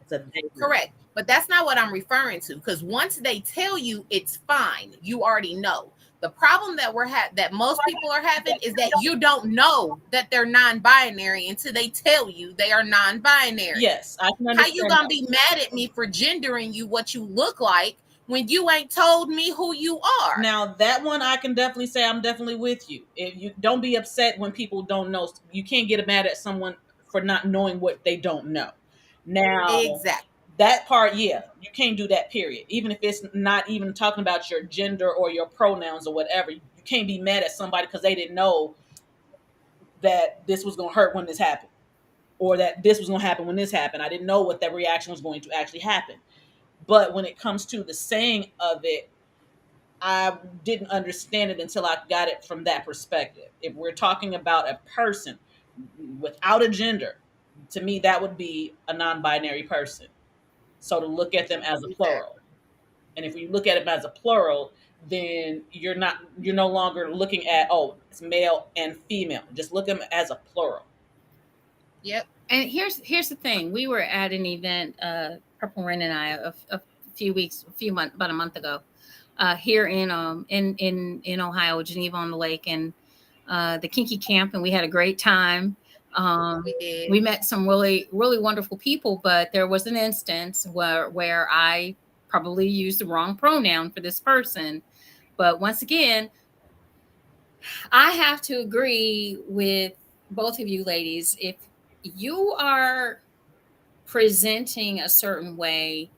It's a they them. Correct. But that's not what I'm referring to, because once they tell you, it's fine. You already know. The problem that that most people are having is that you don't know that they're non-binary until they tell you they are non-binary. Yes, I can understand. How you gonna be mad at me for gendering you what you look like when you ain't told me who you are? Now that one I can definitely say I'm definitely with you. If you don't be upset when people don't know, you can't get mad at someone for not knowing what they don't know. Now Exactly. that part, yeah, you can't do that, period. Even if it's not even talking about your gender or your pronouns or whatever, you can't be mad at somebody because they didn't know that this was going to hurt when this happened, or that this was going to happen when this happened. I didn't know what that reaction was going to actually happen. But when it comes to the saying of it, I didn't understand it until I got it from that perspective. If we're talking about a person without a gender, to me, that would be a non-binary person. So to look at them as a plural. And if you look at it as a plural, then you're no longer looking at, oh, it's male and female. Just look at them as a plural. Yep. And here's the thing. We were at an event, Purple Rain and I, about a month ago, here in Ohio, Geneva on the Lake, and the Kinky Camp, and we had a great time. We met some really, really wonderful people, but there was an instance where I probably used the wrong pronoun for this person. But once again, I have to agree with both of you ladies. If you are presenting a certain way,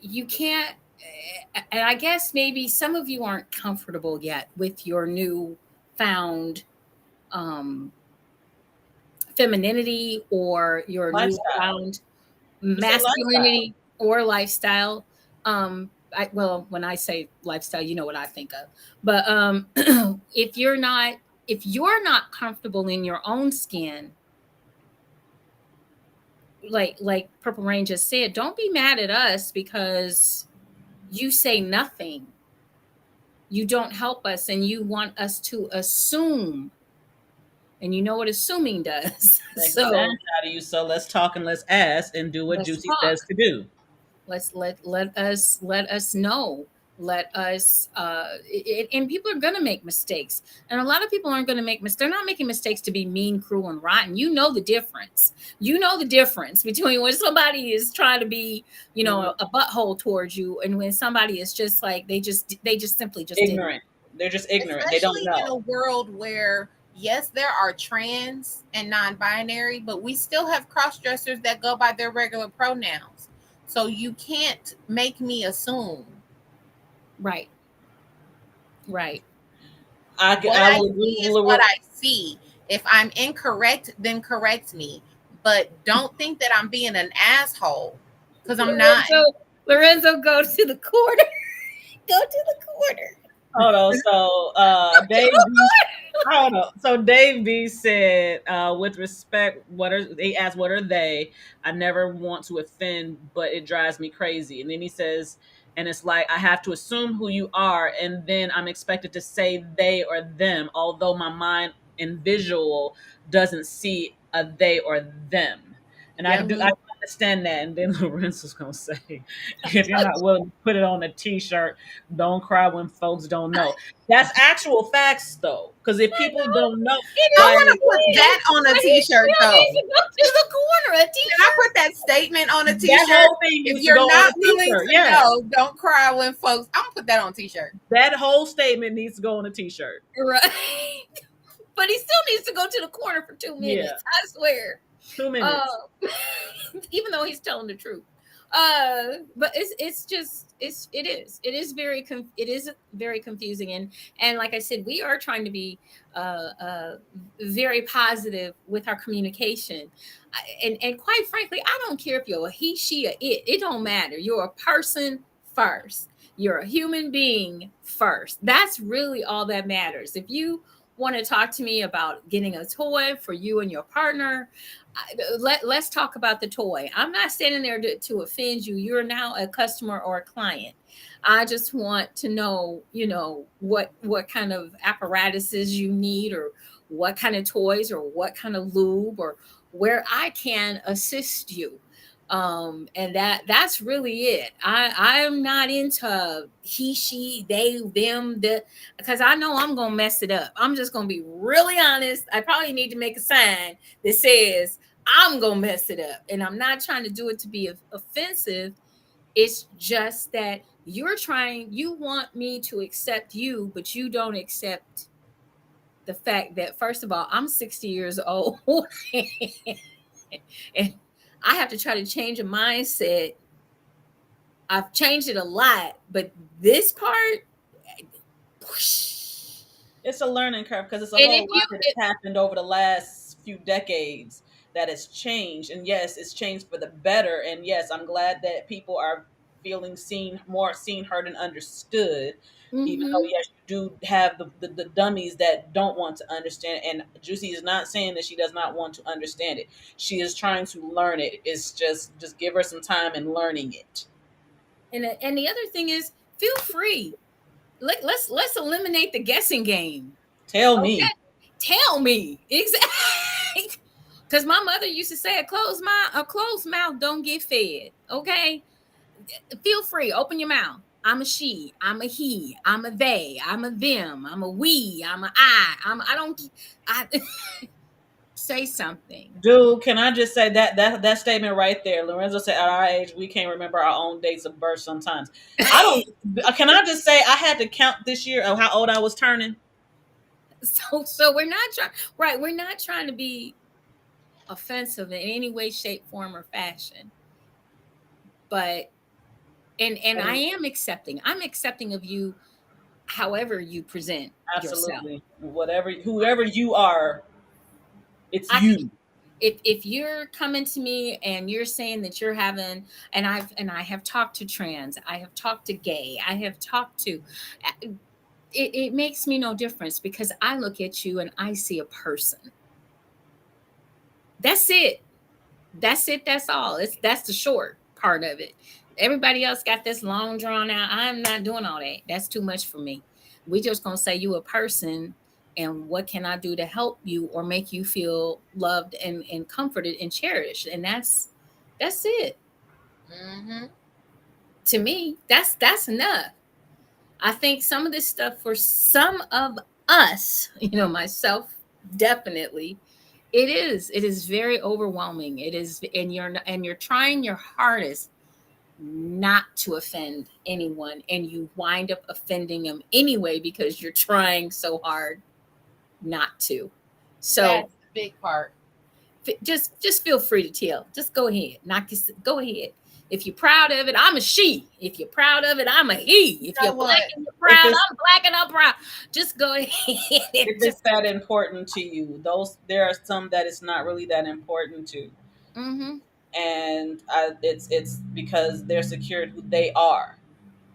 you can't, and I guess maybe some of you aren't comfortable yet with your new found femininity or your Lifestyle. newfound masculinity or lifestyle. Well, when I say lifestyle, you know what I think of. But if you're not comfortable in your own skin, like Purple Rain just said, don't be mad at us because you say nothing. You don't help us, and you want us to assume. And you know what assuming does. So out of you. So let's talk and let's ask and do what JewCee says to do. Let's let us know. Let us and people are gonna make mistakes. And a lot of people aren't gonna make mistakes. They're not making mistakes to be mean, cruel, and rotten. You know the difference. You know the difference between when somebody is trying to be, a butthole towards you, and when somebody is just like they just simply just ignorant. They're just ignorant. Especially they don't know. In a world where yes, there are trans and non-binary, but we still have cross-dressers that go by their regular pronouns. So you can't make me assume. Right. What I see. If I'm incorrect, then correct me. But don't think that I'm being an asshole, because I'm not. Lorenzo, go to the corner. Go to the corner. Hold on. So Dave B, So Dave B said, with respect, they asked what are they? I never want to offend, but it drives me crazy. And then he says, and it's like I have to assume who you are, and then I'm expected to say they or them, although my mind and visual doesn't see a they or them. And I understand that. And then Lorenzo's gonna say, if you're not willing to put it on a t-shirt, don't cry when folks don't know. That's actual facts though. Because if people don't know, I want to put that on a t-shirt though. Go to the corner, a t-shirt. Can I put that statement on a t-shirt? If you're not willing to know, don't cry when folks. I'm gonna put that on a t-shirt. That whole statement needs to go on a t-shirt. Right. But he still needs to go to the corner for 2 minutes. Yeah. I swear. 2 minutes. Even though he's telling the truth. But it's just it is very confusing, and like I said, we are trying to be very positive with our communication. And quite frankly, I don't care if you're a he, she, or it don't matter. You're a person first. You're a human being first. That's really all that matters. If you want to talk to me about getting a toy for you and your partner, let's talk about the toy. I'm not standing there to offend you. You're now a customer or a client. I just want to know, what kind of apparatuses you need, or what kind of toys, or what kind of lube, or where I can assist you. And that's really it. I'm not into he, she, they, them, because I know I'm gonna mess it up. I'm just gonna be really honest. I probably need to make a sign that says I'm gonna mess it up. And I'm not trying to do it to be offensive. It's just that you want me to accept you, but you don't accept the fact that, first of all, I'm 60 years old and I have to try to change a mindset. I've changed it a lot, but this part, whoosh. It's a learning curve because it's a And whole if you, lot that has happened over the last few decades that has changed. And yes, it's changed for the better. And yes, I'm glad that people are feeling seen, heard, and understood. Even though mhm. yes, you do have the dummies that don't want to understand. And Juicy is not saying that she does not want to understand it. She is trying to learn it. It's just give her some time in learning it. And the other thing is, feel free. Let's eliminate the guessing game. Tell Okay, me. tell me exactly. Because my mother used to say, a closed mouth don't get fed. Okay, feel free, open your mouth. I'm a she, I'm a he, I'm a they, I'm a them, I'm a we, I'm a I don't I say something. Dude, can I just say that statement right there? Lorenzo said, "At our age, we can't remember our own dates of birth. Sometimes I don't. Can I just say I had to count this year of how old I was turning? So we're not trying, right, we're not trying to be offensive in any way, shape, form, or fashion. But and I And am accepting. I'm accepting of you however you present yourself. absolutely, whatever, whoever you are, it's I you. if you're coming to me and you're saying that you're having, and I have talked to trans, I have talked to gay, I have talked to it makes me no difference, because I look at you and I see a person. That's it. That's it. That's all. That's the short part of it. Everybody else got this long drawn out. I'm not doing all that. That's too much for me. We just gonna say you a person, and what can I do to help you or make you feel loved and comforted and cherished. And that's it. Mm-hmm. To me, that's enough. I think some of this stuff for some of us, myself definitely, it is very overwhelming. It is, and you're trying your hardest not to offend anyone, and you wind up offending them anyway because you're trying so hard not to. So That's the big part. just feel free to tell. Just go ahead. Go ahead. If you're proud of it, I'm a she. If you're proud of it, I'm a he. If You know you're black what? and you're If proud, it's I'm black and I'm proud. Just go ahead. if it's that important to you, those there are some that it's not really that important to, Mm-hmm. and it's because they're secure in who they are.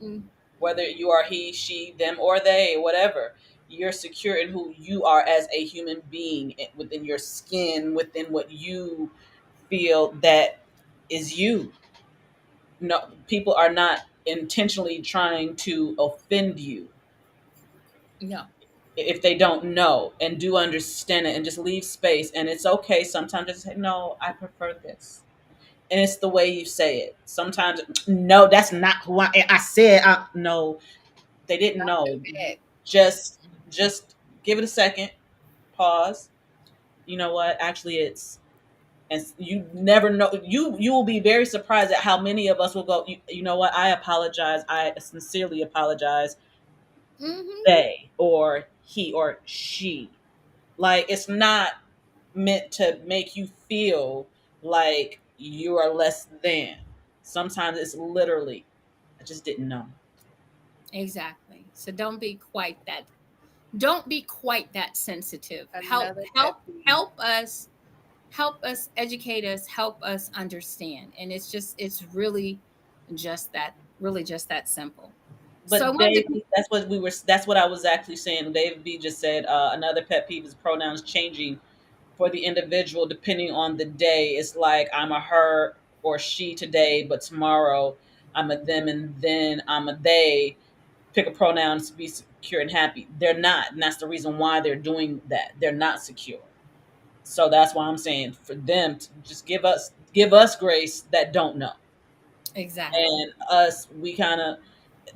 Mm, Whether you are he, she, them, or they, whatever, you're secure in who you are as a human being within your skin, within what you feel that is you. No, people are not intentionally trying to offend you no. if they don't know and do understand it, and just leave space. And it's okay sometimes just say, no, I prefer this. And it's the way you say it. Sometimes, no, that's not who I said. No, they didn't Don't do know. that. Just give it a second, pause. You know what? Actually, it's, and you never know. You will be very surprised at how many of us will go. You know what? I apologize. I sincerely apologize. Mm-hmm. They or he or she. Like it's not meant to make you feel like you are less than. Sometimes it's literally, I just didn't know. Exactly. So don't be quite that sensitive. Help Another pet help peeve. help us educate us, help us understand. And it's really just that simple. So I But wanted Dave, to that's what I was actually saying. Dave B just said another pet peeve is pronouns changing for the individual depending on the day. It's like I'm a her or she today, but tomorrow I'm a them and then I'm a they. Pick a pronoun to be secure and happy. They're not, and that's the reason why they're doing that. They're not secure. So that's why I'm saying for them to just give us grace that don't know. exactly. And us, we kind of,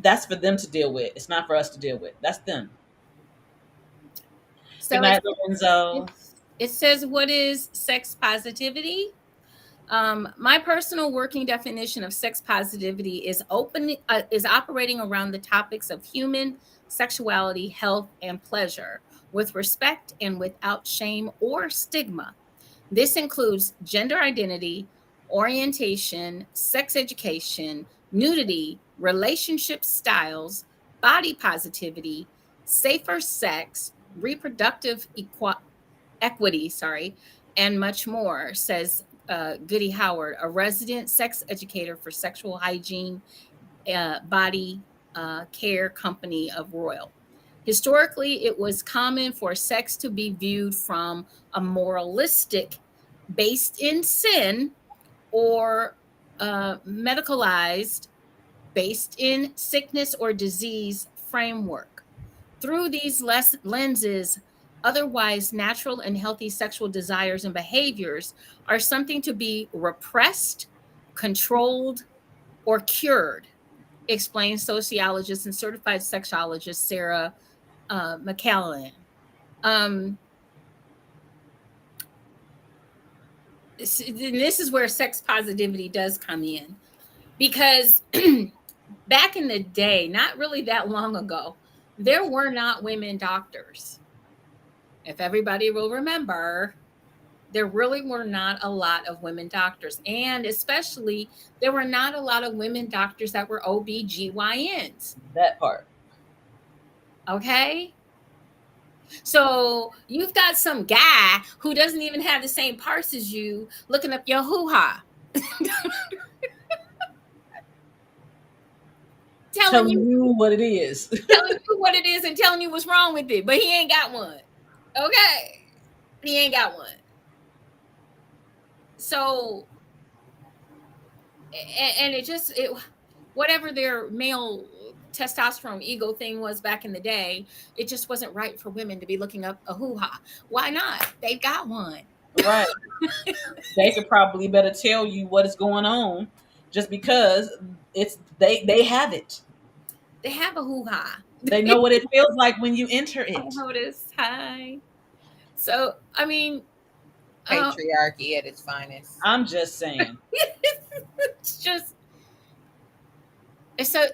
that's for them to deal with. It's not for us to deal with. That's them. Good So night, Lorenzo. it says, what is sex positivity? My personal working definition of sex positivity is operating around the topics of human sexuality, health, and pleasure with respect and without shame or stigma. This includes gender identity, orientation, sex education, nudity, relationship styles, body positivity, safer sex, reproductive equity, sorry, and much more, says Goody Howard, a resident sex educator for sexual hygiene body care company of Royal. Historically, it was common for sex to be viewed from a moralistic, based in sin, or medicalized, based in sickness or disease framework. Through these lenses, otherwise natural and healthy sexual desires and behaviors are something to be repressed, controlled, or cured, explains sociologist and certified sexologist Sarah McCallan. Um, this is where sex positivity does come in, because back in the day, not really that long ago, there were not women doctors. If everybody will remember, there really were not a lot of women doctors. And especially, there were not a lot of women doctors that were OBGYNs. That part. Okay. So you've got some guy who doesn't even have the same parts as you looking up your hoo ha, telling Telling you you what it is. telling you what it is and telling you what's wrong with it, but he ain't got one. Okay. He ain't got one. So and it whatever their male testosterone ego thing was back in the day, it just wasn't right for women to be looking up a hoo ha. Why not? They've got one. Right. They could probably better tell you what is going on just because they have it. They have a hoo ha. They know what it feels like when you enter it. Otis, hi. So I mean, uh, Patriarchy at its finest. I'm just saying. it's just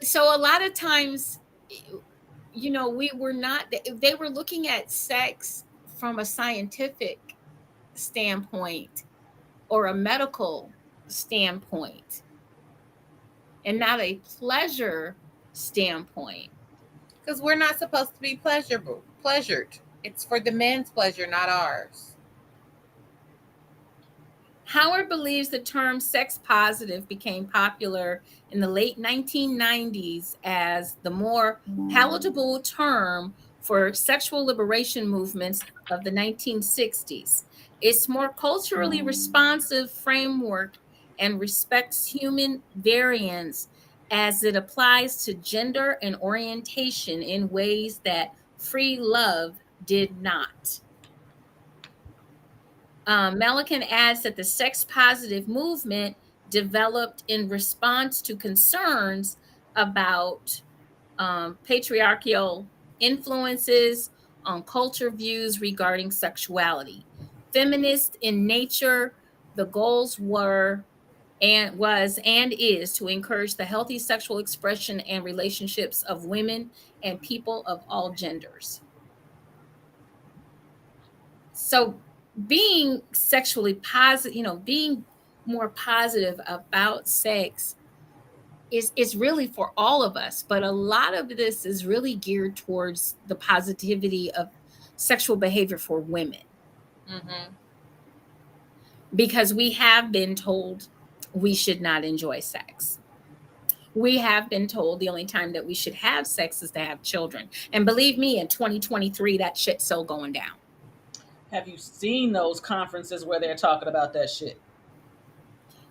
so a lot of times, we were not. They were looking at sex from a scientific standpoint or a medical standpoint, and not a pleasure standpoint. Because we're not supposed to be pleasured. It's for the men's pleasure, not ours. Howard believes the term sex positive became popular in the late 1990s as the more palatable term for sexual liberation movements of the 1960s. Its more culturally responsive framework and respects human variance as it applies to gender and orientation in ways that free love did not. Melican adds that the sex positive movement developed in response to concerns about patriarchal influences on culture views regarding sexuality. Feminist in nature, the goals were and was and is to encourage the healthy sexual expression and relationships of women and people of all genders. So being sexually positive, being more positive about sex, is really for all of us, but a lot of this is really geared towards the positivity of sexual behavior for women, Mm-hmm. because we have been told we should not enjoy sex. We have been told the only time that we should have sex is to have children. And believe me, in 2023, that shit's still going down. Have you seen those conferences where they're talking about that shit?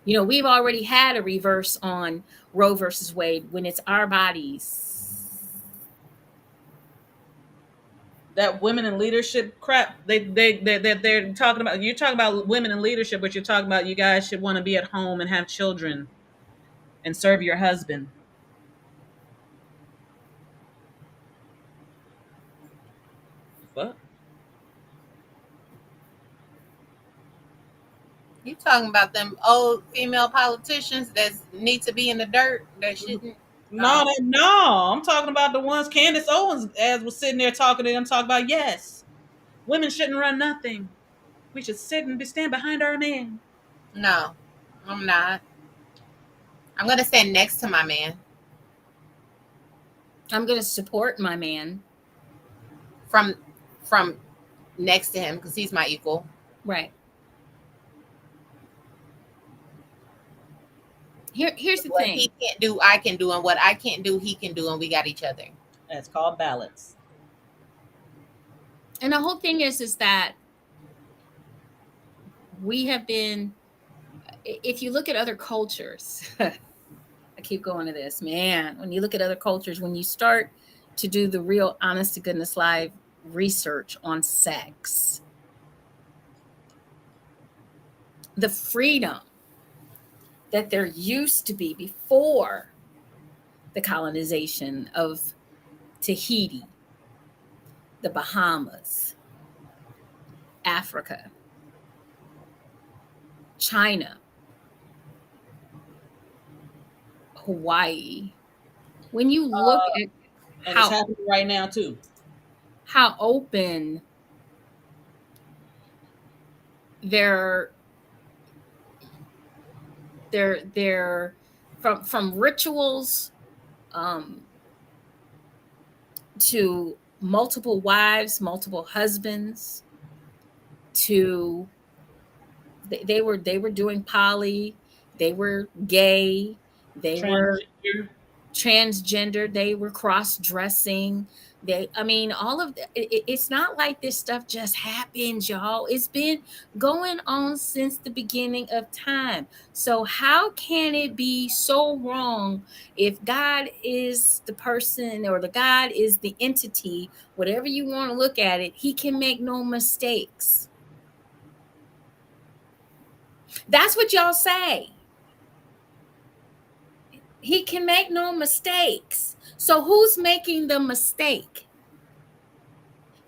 You know, we've already had a reverse on Roe versus Wade when it's our bodies. That women in leadership crap. They're talking about. You're talking about women in leadership, but you're talking about you guys should want to be at home and have children and serve your husband. Fuck. You talking about them old female politicians that need to be in the dirt that shouldn't? No, no. I'm talking about the ones Candace Owens as was sitting there talking to them, talking about yes, women shouldn't run nothing. We should sit and stand behind our man. No, I'm not. I'm gonna stand next to my man. I'm going to support my man. From next to him because he's my equal. Right. Here's the What thing. he can't do, I can do, and what I can't do, he can do, and we got each other. That's called balance. And the whole thing is that we have been, if you look at other cultures, I keep going to this, man. When you look at other cultures, when you start to do the real honest to goodness live research on sex, the freedom that there used to be before the colonization of Tahiti, the Bahamas, Africa, China, Hawaii. When you look at and it's happening right now too, how open their from rituals to multiple wives, multiple husbands, to they were doing poly, they were gay, they were transgender. transgender, they were cross-dressing. I mean, all of it's not like this stuff just happens, y'all. It's been going on since the beginning of time. So how can it be so wrong if God is the person, or the God is the entity, whatever you want to look at it, he can make no mistakes. That's what y'all say. He can make no mistakes. So who's making the mistake?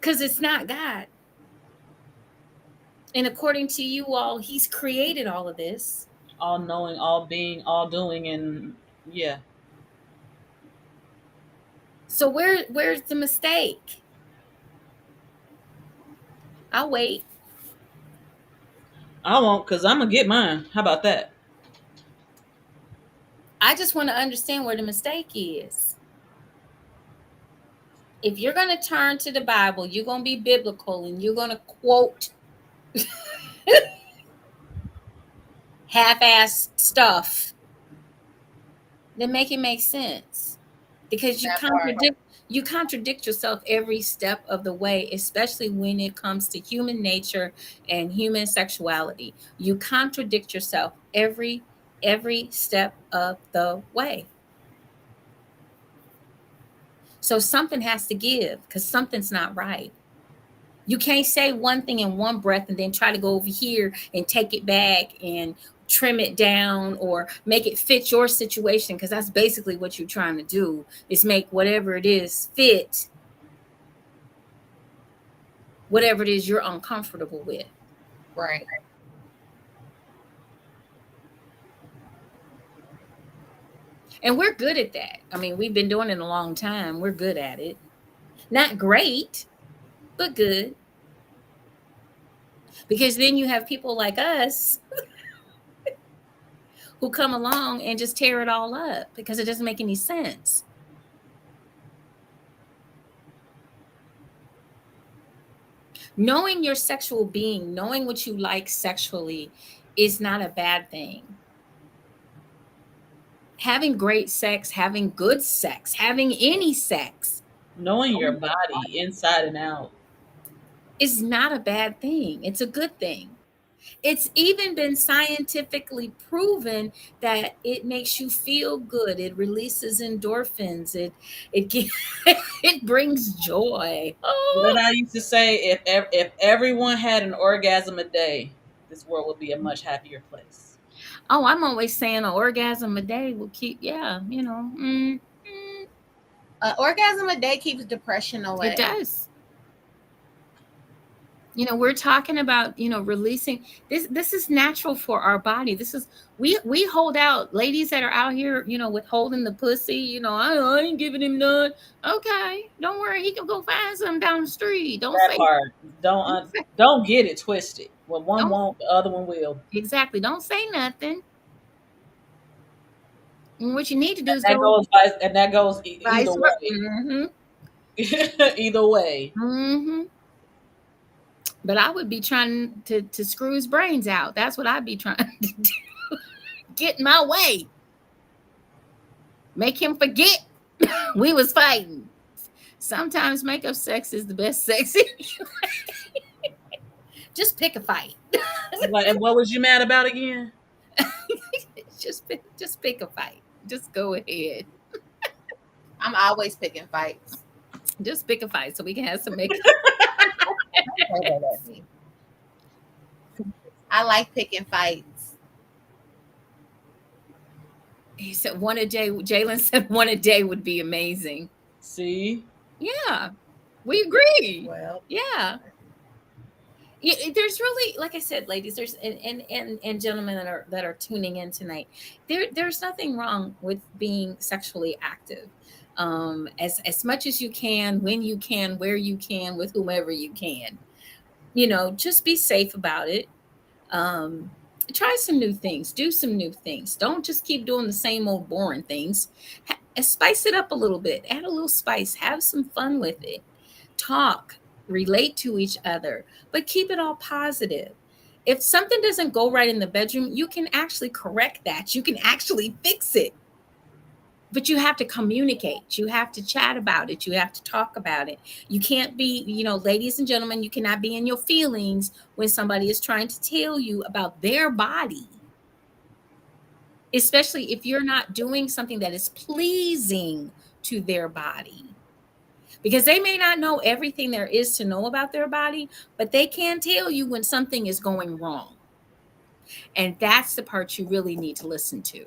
Because it's not God. And according to you all, he's created all of this. All knowing, all being, all doing, and yeah. So where's the mistake? I'll wait. I won't, because I'm going to get mine. How about that? I just want to understand where the mistake is. If you're going to turn to the Bible, you're going to be biblical, and you're going to quote half-ass stuff, then make it make sense. Because you contradict yourself every step of the way, especially when it comes to human nature and human sexuality. You contradict yourself every step of the way. So something has to give, because something's not right. You can't say one thing in one breath and then try to go over here and take it back and trim it down or make it fit your situation, because that's basically what you're trying to do, is make whatever it is fit whatever it is you're uncomfortable with. Right. And we're good at that. I mean, we've been doing it a long time. We're good at it. Not great, but good. Because then you have people like us who come along and just tear it all up because it doesn't make any sense. Knowing your sexual being, knowing what you like sexually is not a bad thing. Having great sex, having good sex, having any sex Knowing your body inside and out. is not a bad thing. It's a good thing. It's even been scientifically proven that it makes you feel good. It releases endorphins. It it brings joy. What Oh, I used to say, if everyone had an orgasm a day, this world would be a much happier place. oh, I'm always saying an orgasm a day will keep. Yeah, you know, Orgasm a day keeps depression away. it does. You know, we're talking about, you know, releasing this is natural for our body. This is we hold out, ladies that are out here, you know, withholding the pussy, you know, I ain't giving him none. Okay, don't worry, he can go find some down the street. Don't That say part, don't get it twisted. When one don't won't, the other one will. exactly, don't say nothing. And what you need to do And is that go goes and that goes either vice way. versa. Either way. But I would be trying to screw his brains out. That's what I'd be trying to do. Get in my way. Make him forget we was fighting. Sometimes makeup sex is the best sex. Just pick a fight. And what was you mad about again? just pick a fight. Just go ahead. I'm always picking fights. Just pick a fight so we can have some makeup. I like picking fights. He said one a day. Jalen said one a day would be amazing. See? Yeah, we agree. Well, Yeah. There's really, like I said, ladies, there's and gentlemen that are tuning in tonight, there's nothing wrong with being sexually active, as much as you can, when you can, where you can, with whomever you can. You know, just be safe about it. um Try some new things, do some new things, don't just keep doing the same old boring things. Spice it up a little bit, add a little spice, have some fun with it, talk, relate to each other, but keep it all positive. If something doesn't go right in the bedroom, you can actually correct that, you can actually fix it, but you have to communicate, you have to chat about it, you have to talk about it. You can't be, you know, ladies and gentlemen, you cannot be in your feelings when somebody is trying to tell you about their body, especially if you're not doing something that is pleasing to their body, because they may not know everything there is to know about their body, but they can tell you when something is going wrong, and that's the part you really need to listen to.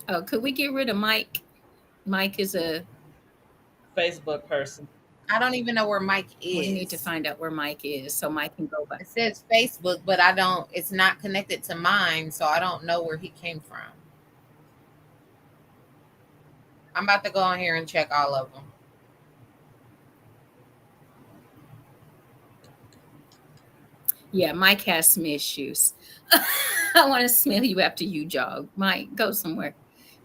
Oh, could we get rid of Mike? Mike is a Facebook person. I don't even know where Mike is. We need to find out where Mike is so Mike can go back. It says Facebook, but it's not connected to mine, so I don't know where he came from. I'm about to go on here and check all of them. Yeah, Mike has some issues. I want to smell you after you jog. Mike, go somewhere.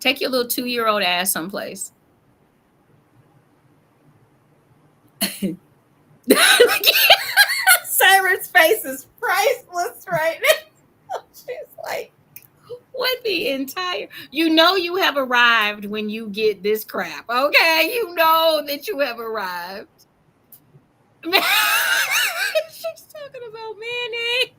Take your little 2-year-old ass someplace. Sarah's face is priceless right now. She's like, what the entire... You know you have arrived when you get this crap, okay? You know that you have arrived. She's talking about mayonnaise.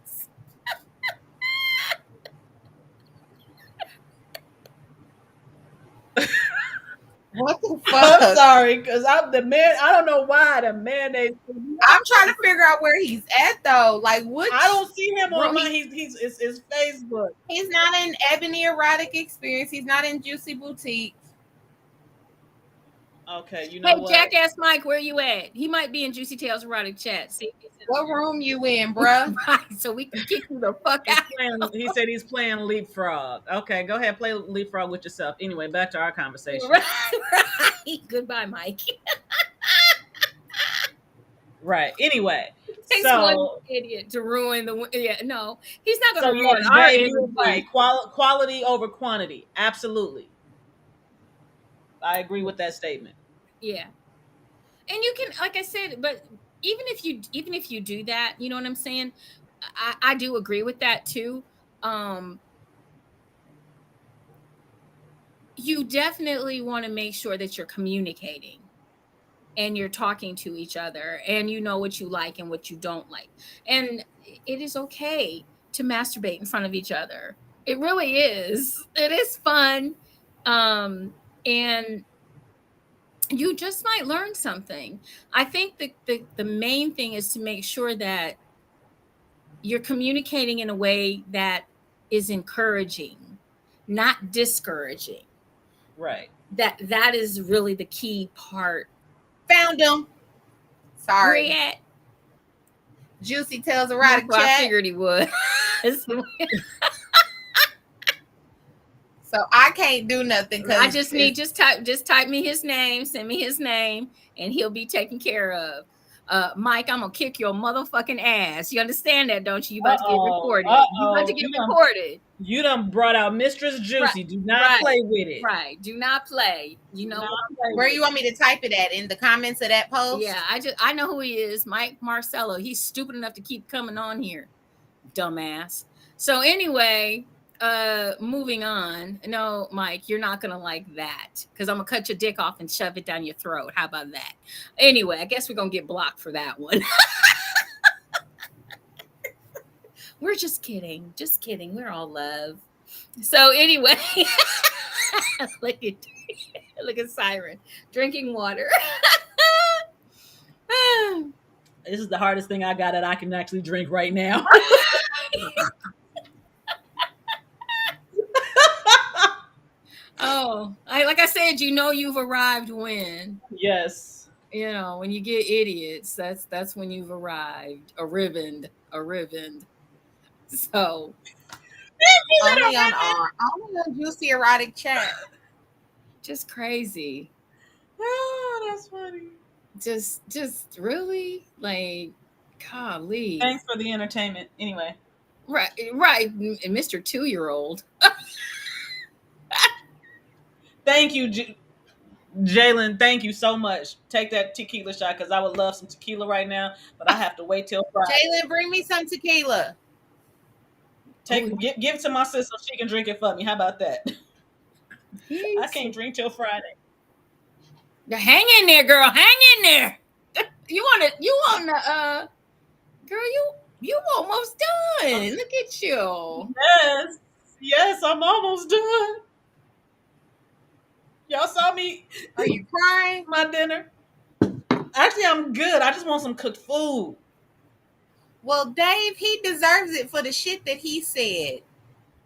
What the I'm fuck? sorry, because I don't know why the mayonnaise. I'm trying to figure out where he's at though. Like what? I don't see him on Bro, my. It's Facebook. He's not in Ebony Erotic Experience. He's not in Juicy Boutique. Okay, you know Hey, what? Jackass Mike, where you at? He might be in Juicy Tales Erotic Chat. See, What room you in, bruh? right, so we can kick you the fuck out. He said he's playing Leapfrog. Okay, go ahead, play Leapfrog with yourself. Anyway, back to our conversation. Right. Goodbye, Mike. Right. Anyway, Takes one So, idiot to ruin the. Yeah, no, he's not so going to ruin yes, our babe, you were right. energy. Quality over quantity. Absolutely, I agree with that statement. Yeah, and you can, like I said, but even if you do that, you know what I'm saying. I do agree with that too. Um, you definitely want to make sure that you're communicating and you're talking to each other and you know what you like and what you don't like. And it is okay to masturbate in front of each other. It really is. It is fun. And you just might learn something. I think the main thing is to make sure that you're communicating in a way that is encouraging, not discouraging. Right. That is really the key part. Found him. Where he Sorry. at? JewCee tells That's erotic what I chat. figured he would. So I can't do nothing I because just need just type me his name, send me his name, and he'll be taken care of. Mike, I'm gonna kick your motherfucking ass. You understand that, don't you? You about to get reported. You about to get reported. You done brought out Mistress Right, JewCee. Do not right, play with it. right. Do not play. You Do know not what? play where with you want me to type it at? In the comments of that post? Yeah, I know who he is. Mike Marcello. He's stupid enough to keep coming on here. Dumbass. So anyway, moving on. No, Mike, you're not gonna like that because I'm gonna cut your dick off and shove it down your throat. How about that? Anyway, I guess we're gonna get blocked for that one. We're just kidding. Just kidding. We're all love. So anyway, look at look at Siren drinking water. This is the hardest thing I got that I can actually drink right now. Oh, like I said, you know you've arrived when. Yes. You know, when you get idiots, that's when you've arrived. A ribboned. So Only on JewCee erotic chat. just crazy. Oh, that's funny. Just really like golly. Thanks for the entertainment. Anyway. Right, Mr. 2-year-old. Thank you, Jalen. Thank you so much. Take that tequila shot because I would love some tequila right now, but I have to wait till Friday. Jalen, bring me some tequila. Give it to my sister so she can drink it for me. How about that? I can't drink till Friday. Hang in there, girl. Hang in there. You want to girl, you almost done. Look at you. Yes, I'm almost done. Y'all saw me. Are you crying? My dinner. Actually, I'm good. I just want some cooked food. Well, Dave, he deserves it for the shit that he said.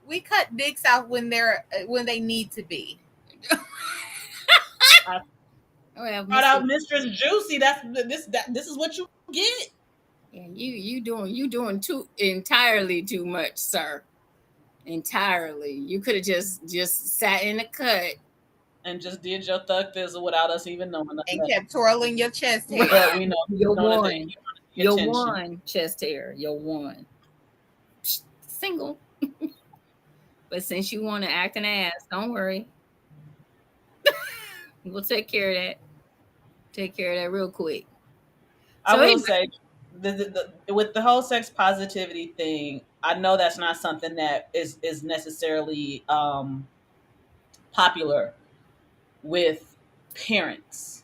We cut dicks out when they need to be. Brought out Mistress JewCee. This is what you get. Yeah, you doing too entirely too much, sir. Entirely. You could have just sat in the cut and just did your thug thizzle without us even knowing. And kept twirling your chest hair. But we know you're one. You're one chest hair. You're one. Single. But since you want to act an ass, don't worry. We'll take care of that. Take care of that real quick. I will say, with the whole sex positivity thing, I know that's not something that is necessarily popular with parents.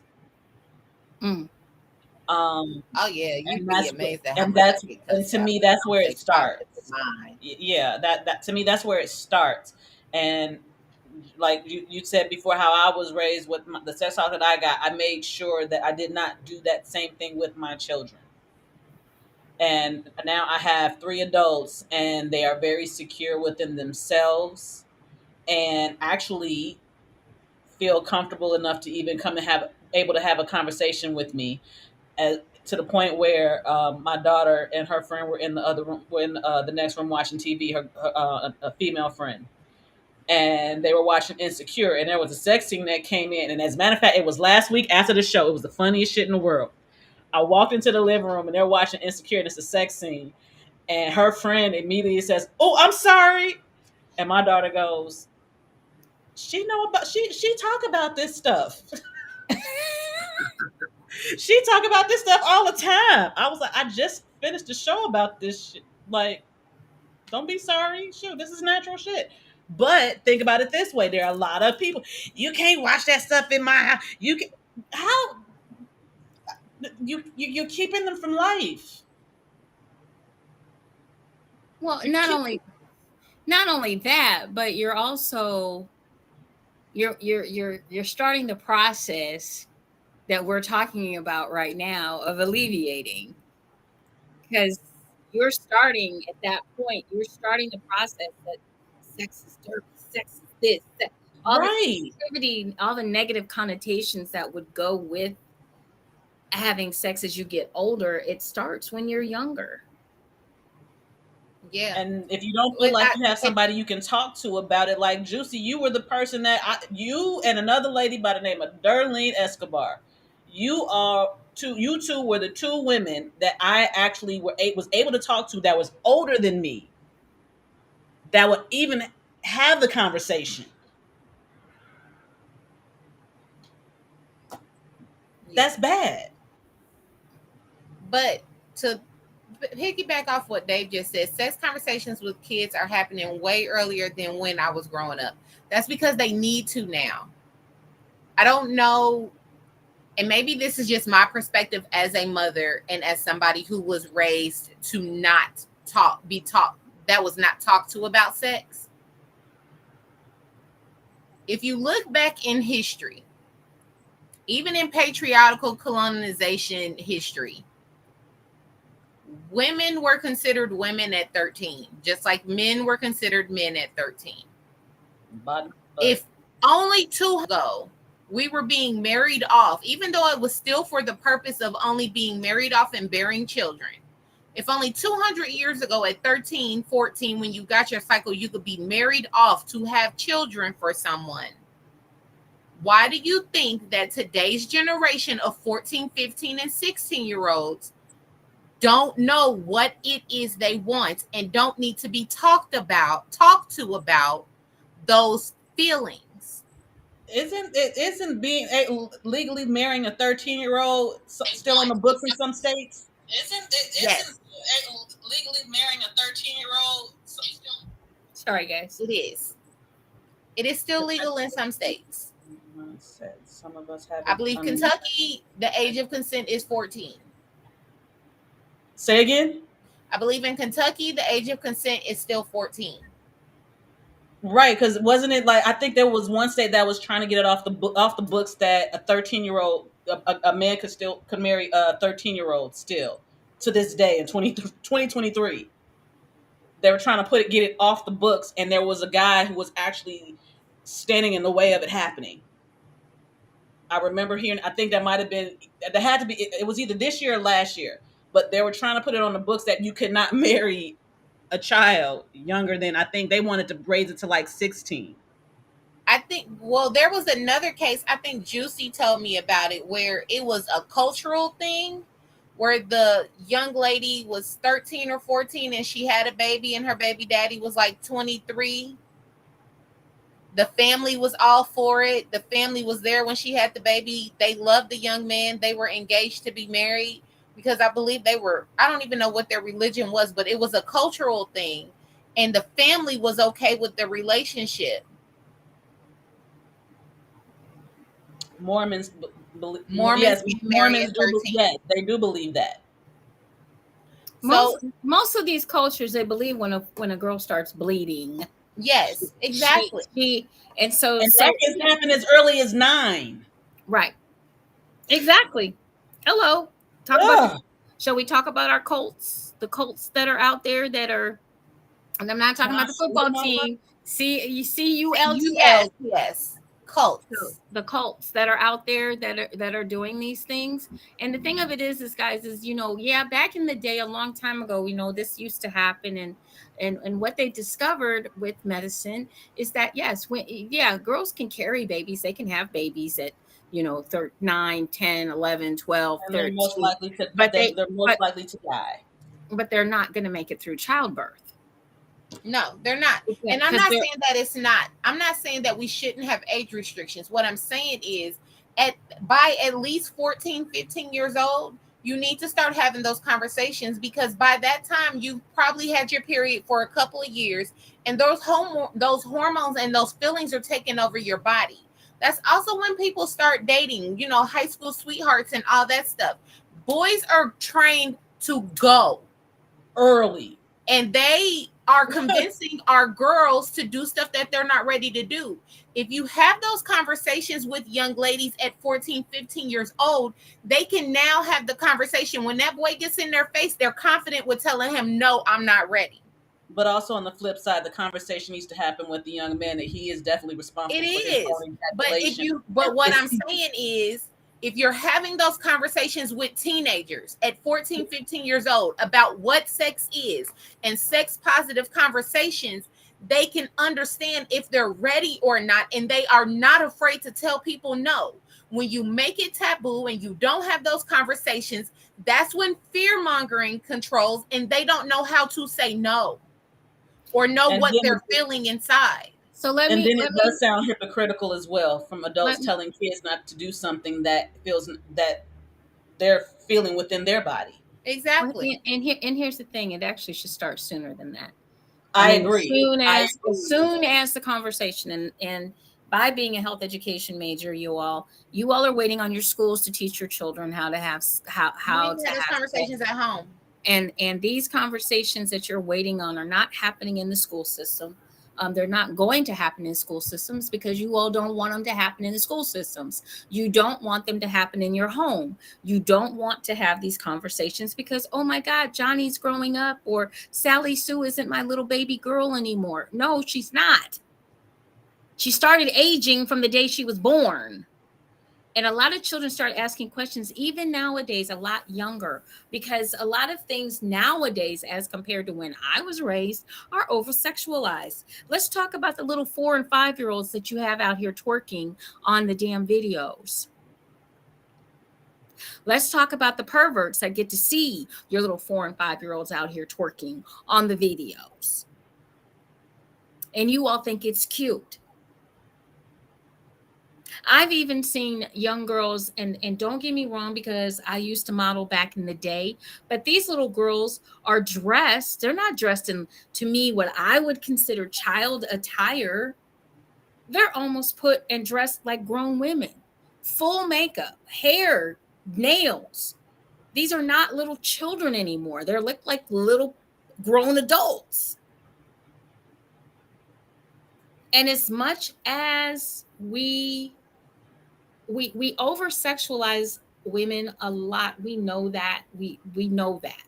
Oh yeah, you'd be amazed at how and much and to me that's where it starts. Yeah, that to me that's where it starts. And like you said before, how I was raised with the sex talk that I got, I made sure that I did not do that same thing with my children. And now I have 3 adults, and they are very secure within themselves, and actually feel comfortable enough to even come and able to have a conversation with me, to the point where my daughter and her friend were in the other room, were in the next room watching TV. A female friend, and they were watching Insecure, and there was a sex scene that came in. And as a matter of fact, it was last week after the show. It was the funniest shit in the world. I walked into the living room and they're watching Insecure and it's a sex scene. And her friend immediately says, "Oh, I'm sorry." And my daughter goes, she talk about this stuff. She talk about this stuff all the time. I was like, I just finished a show about this shit. Like, don't be sorry. Shoot, this is natural shit. But think about it this way: there are a lot of people. You can't watch that stuff in my house. You can how you're keeping them from life. Well, not only that, but you're also you're starting the process that we're talking about right now of alleviating, because you're starting at that point. You're starting the process that sex is dirty, sex is this, that, all the Right. negativity, all the negative connotations that would go with having sex as you get older. It starts when you're younger. Yeah. And if you don't feel But like you have somebody you can talk to about it, like JewCee, you were the person that you and another lady by the name of Darlene Escobar, you two were the two women that I actually was able to talk to that was older than me, that would even have the conversation. That's bad. But to piggyback off what Dave just said, sex conversations with kids are happening way earlier than when I was growing up. That's because they need to now. I don't know, and maybe this is just my perspective as a mother and as somebody who was raised to not be taught, that was not talked to about sex. If you look back in history, even in patriarchal colonization history, women were considered women at 13, just like men were considered men at 13. But If only two ago we were being married off, even though it was still for the purpose of only being married off and bearing children. If only 200 years ago at 13, 14, when you got your cycle, you could be married off to have children for someone. Why do you think that today's generation of 14, 15, and 16-year-olds don't know what it is they want and don't need to be talked to about those feelings? Isn't being legally marrying a 13-year-old still on the books in some states? Yes, Legally marrying a 13-year-old still? Sorry, guys. it is. It is still legal in some states. Some of us have. I believe Kentucky, the age of consent is 14. Say again? I believe in Kentucky, the age of consent is still 14. Right, because wasn't it like I think there was one state that was trying to get it off the books that a 13-year-old a man could marry a 13-year-old still to this day in 2023. They were trying to get it off the books, and there was a guy who was actually standing in the way of it happening. I remember hearing. I think that might have been. There had to be. It was either this year or last year, but they were trying to put it on the books that you could not marry a child younger than, I think they wanted to raise it to like 16. I think, well, there was another case, I think JewCee told me about it, where it was a cultural thing where the young lady was 13 or 14 and she had a baby and her baby daddy was like 23. The family was all for it. The family was there when she had the baby. They loved the young man. They were engaged to be married because I believe I don't even know what their religion was, but it was a cultural thing. And the family was okay with the relationship. Mormons Mormons yes, they do believe that. Most of these cultures, they believe when a girl starts bleeding. Yes, exactly. And that can happen as early as 9. Right. Exactly. Hello. Shall we talk about our cults? The cults that are out there that are, and I'm not talking about the football team. CULTS. Yes. cults. the cults that are out there that are doing these things. And the thing of it is guys, is, you know, yeah, back in the day, a long time ago, you know, this used to happen. And what they discovered with medicine is that, yes, when, yeah, girls can carry babies, they can have babies at, you know, 9, 10, 11, 12, And they're most 13, likely to but they're most likely to die. but they're not going to make it through childbirth. No, they're not. And I'm not saying that it's not. I'm not saying that we shouldn't have age restrictions. What I'm saying is by at least 14, 15 years old, you need to start having those conversations, because by that time you probably had your period for a couple of years, and those hormones and those feelings are taking over your body. That's also when people start dating, you know, high school sweethearts and all that stuff. Boys are trained to go early, and they are convincing our girls to do stuff that they're not ready to do. If you have those conversations with young ladies at 14, 15 years old, they can now have the conversation. When that boy gets in their face, they're confident with telling him, no, I'm not ready. But also on the flip side, the conversation needs to happen with the young man that he is definitely responsible for his own ejaculation. But what I'm saying is, if you're having those conversations with teenagers at 14, 15 years old about what sex is and sex positive conversations, they can understand if they're ready or not. And they are not afraid to tell people no. When you make it taboo and you don't have those conversations, that's when fear mongering controls, and they don't know how to say no or know what they're feeling inside. So it does sound hypocritical as well, from adults telling kids not to do something that they're feeling within their body. Exactly. And here's the thing: it actually should start sooner than that. I agree. As soon as the conversation, and by being a health education major, you all are waiting on your schools to teach your children how to have to have conversations at home. And these conversations that you're waiting on are not happening in the school system. They're not going to happen in school systems because you all don't want them to happen in the school systems. You don't want them to happen in your home. You don't want to have these conversations because, oh my God, Johnny's growing up, or Sally Sue isn't my little baby girl anymore. No, she's not. She started aging from the day she was born. And a lot of children start asking questions, even nowadays, a lot younger, because a lot of things nowadays, as compared to when I was raised, are over-sexualized. Let's talk about the little 4 and 5-year-olds that you have out here twerking on the damn videos. Let's talk about the perverts that get to see your little 4 and 5-year-olds out here twerking on the videos. And you all think it's cute. I've even seen young girls, and don't get me wrong, because I used to model back in the day, but these little girls are dressed. They're not dressed in, to me, what I would consider child attire. They're almost put and dressed like grown women. Full makeup, hair, nails. These are not little children anymore. They look like little grown adults. And as much as we over-sexualize women a lot. We know that. We know that.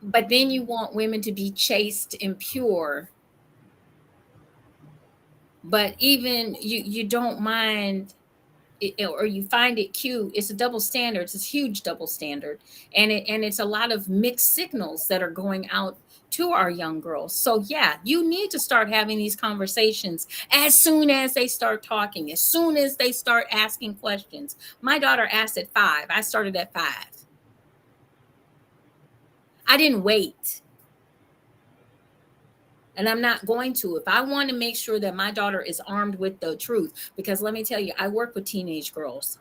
But then you want women to be chaste and pure. But even you don't mind it, or you find it cute. It's a double standard. It's a huge double standard. And it's a lot of mixed signals that are going out to our young girls. So yeah, you need to start having these conversations as soon as they start talking, as soon as they start asking questions. My daughter asked at 5. I started at 5. I didn't wait. And I'm not going to. If I want to make sure that my daughter is armed with the truth, because let me tell you, I work with teenage girls.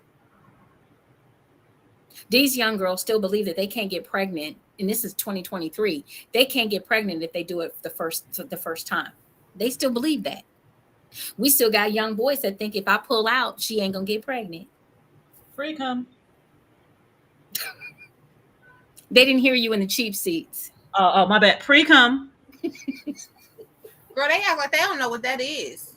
These young girls still believe that they can't get pregnant, and this is 2023. They can't get pregnant if they do it the first time. They still believe that. We still got young boys that think if I pull out, she ain't gonna get pregnant. Free cum. They didn't hear you in the cheap seats. Oh, my bad. Pre-cum. Girl, they act like they don't know what that is.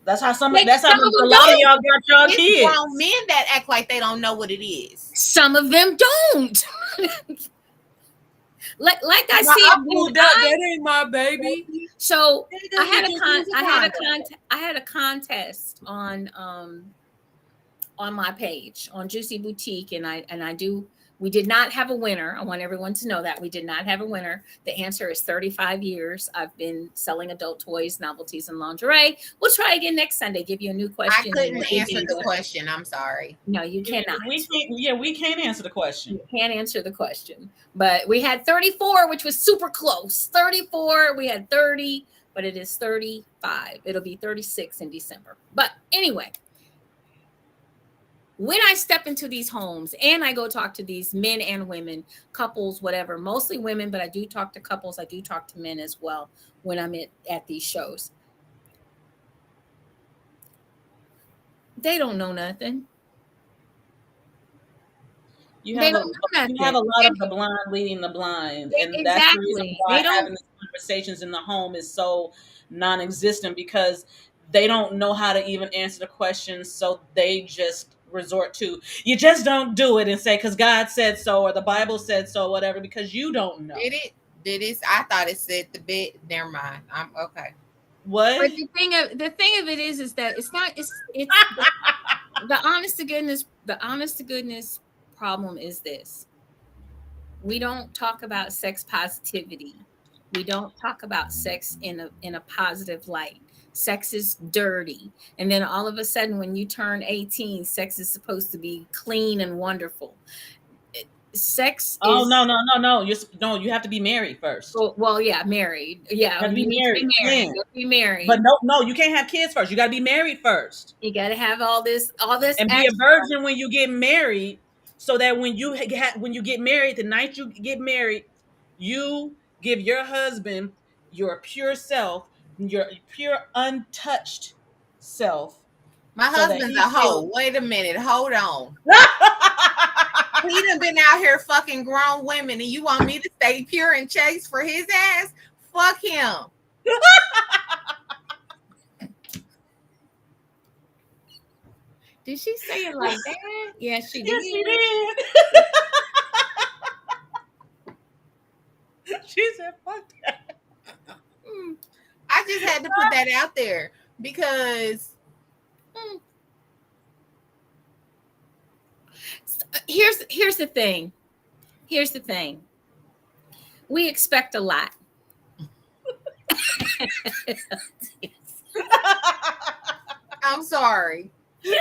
That's how a lot of y'all got y'all kids. It's grown men that act like they don't know what it is. Some of them don't. like I I said, pulled up. That ain't my baby. so I had I had a contest on my page on JewCee Boutique, and I do. We did not have a winner. I want everyone to know that we did not have a winner. The answer is 35 years. I've been selling adult toys, novelties, and lingerie. We'll try again next Sunday. Give you a new question. couldn't answer the question. I'm sorry. No, you cannot. We can't answer the question. You can't answer the question. But we had 34, which was super close. 34. We had 30, but it is 35. It'll be 36 in December. But anyway. When I step into these homes and I go talk to these men and women, couples, whatever, mostly women, but I do talk to couples. I do talk to men as well when I'm at these shows. They don't know nothing. You have a lot of the blind leading the blind, and Exactly. that's the reason why having these conversations in the home is so non-existent, because they don't know how to even answer the questions, so they just resort to, you just don't do it and say because God said so or the Bible said so, whatever, because you don't know. Did it? I thought it said the bit. Never mind. I'm okay. What? But the thing of it is that it's not. It's the honest to goodness problem is this: we don't talk about sex positivity. We don't talk about sex in a positive light. Sex is dirty. And then all of a sudden, when you turn 18, sex is supposed to be clean and wonderful. Sex is... No. You have to be married first. Well, yeah, married. Yeah, you need to be married. But no, you can't have kids first. You got to be married first. You got to have all this and be a virgin when you get married, so that when you get married, the night you get married, you give your husband your pure self, your pure untouched self. My husband's a hoe. Wait a minute, hold on. He done been out here fucking grown women, and you want me to stay pure and chaste for his ass? Fuck him. Did she say it like that? Yeah, she did. Yes, she did. She said, fuck that. I just had to put that out there because here's the thing. Here's the thing. We expect a lot. I'm sorry. So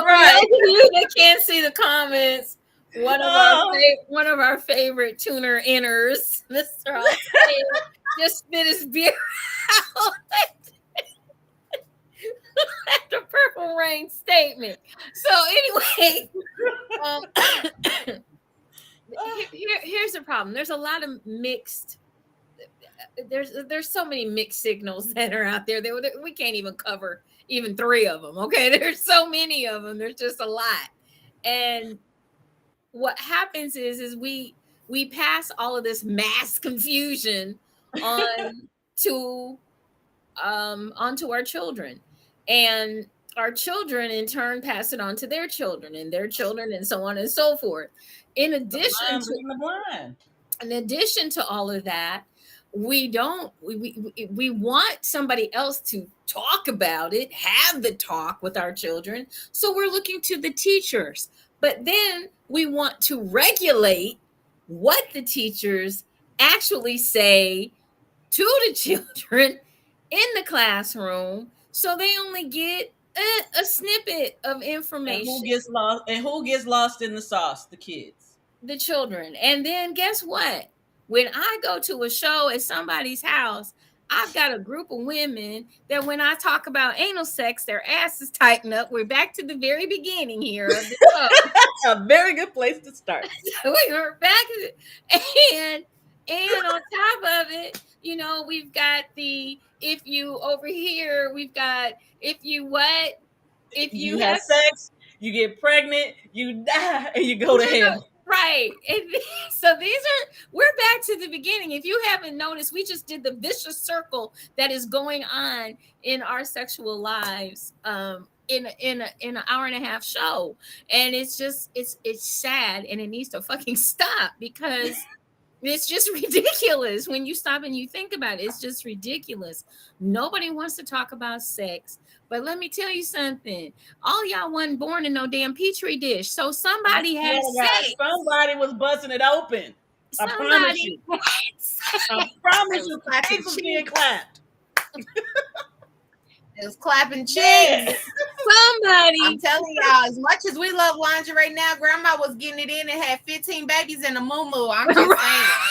for those of you that can't see the comments, one of our favorite tuner inners, Mr. just spit his beer out at the Purple Rain statement. So anyway, here's the problem. There's a lot of mixed. There's so many mixed signals that are out there that we can't even cover even 3 of them. Okay, there's so many of them. There's just a lot, and what happens is we pass all of this mass confusion onto our children, and our children in turn pass it on to their children and their children, and so on and so forth. In addition to all of that, we want somebody else to talk about it, have the talk with our children. So we're looking to the teachers, but then we want to regulate what the teachers actually say to the children in the classroom, so they only get a snippet of information. And who gets lost in the sauce? The kids, the children. And then guess what? When I go to a show at somebody's house, I've got a group of women that when I talk about anal sex, their asses tighten up. We're back to the very beginning here of the show. A very good place to start. We're back, and on top of it, we've got the if you over here. We've got if you what? If you have sex, you get pregnant, you die, and you go to hell. Right. And so we're back to the beginning. If you haven't noticed, we just did the vicious circle that is going on in our sexual lives in an hour and a half show. And it's just it's sad, and it needs to fucking stop, because it's just ridiculous when you stop and you think about it. It's just ridiculous. Nobody wants to talk about sex. But let me tell you something. All y'all wasn't born in no damn petri dish. So I somebody swear had to God, sex. somebody was busting it open. I promise Somebody you. had sex. I promise It was you, clapping cheeks was being cheeks. clapped. It was clapping cheeks. Yeah. Somebody I'm telling y'all, as much as we love lingerie now, grandma was getting it in and had 15 babies in a moo. I'm just saying.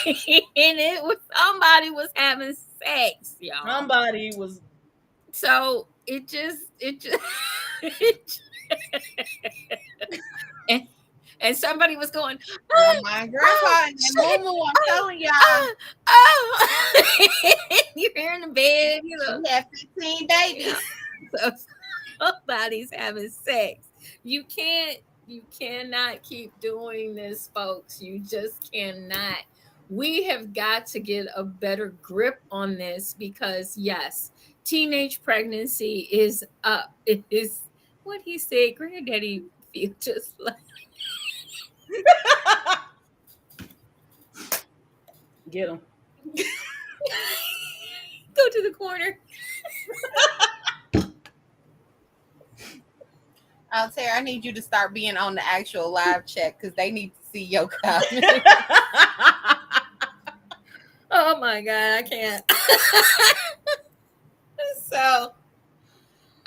right. And it was somebody was having sex, y'all. Somebody was. So it just it, and somebody was going, oh, Grandma and grandpa and that moo. I'm telling y'all. oh. You're in the bed, you know. She had 15 babies. So somebody's having sex. You cannot keep doing this, folks. You just cannot. We have got to get a better grip on this, because yes, teenage pregnancy is up. It is what he said. Granddaddy feel just like Get them. go to the corner. Altair, I need you to start being on the actual live chat because they need to see your comment. Oh my god, I can't. So,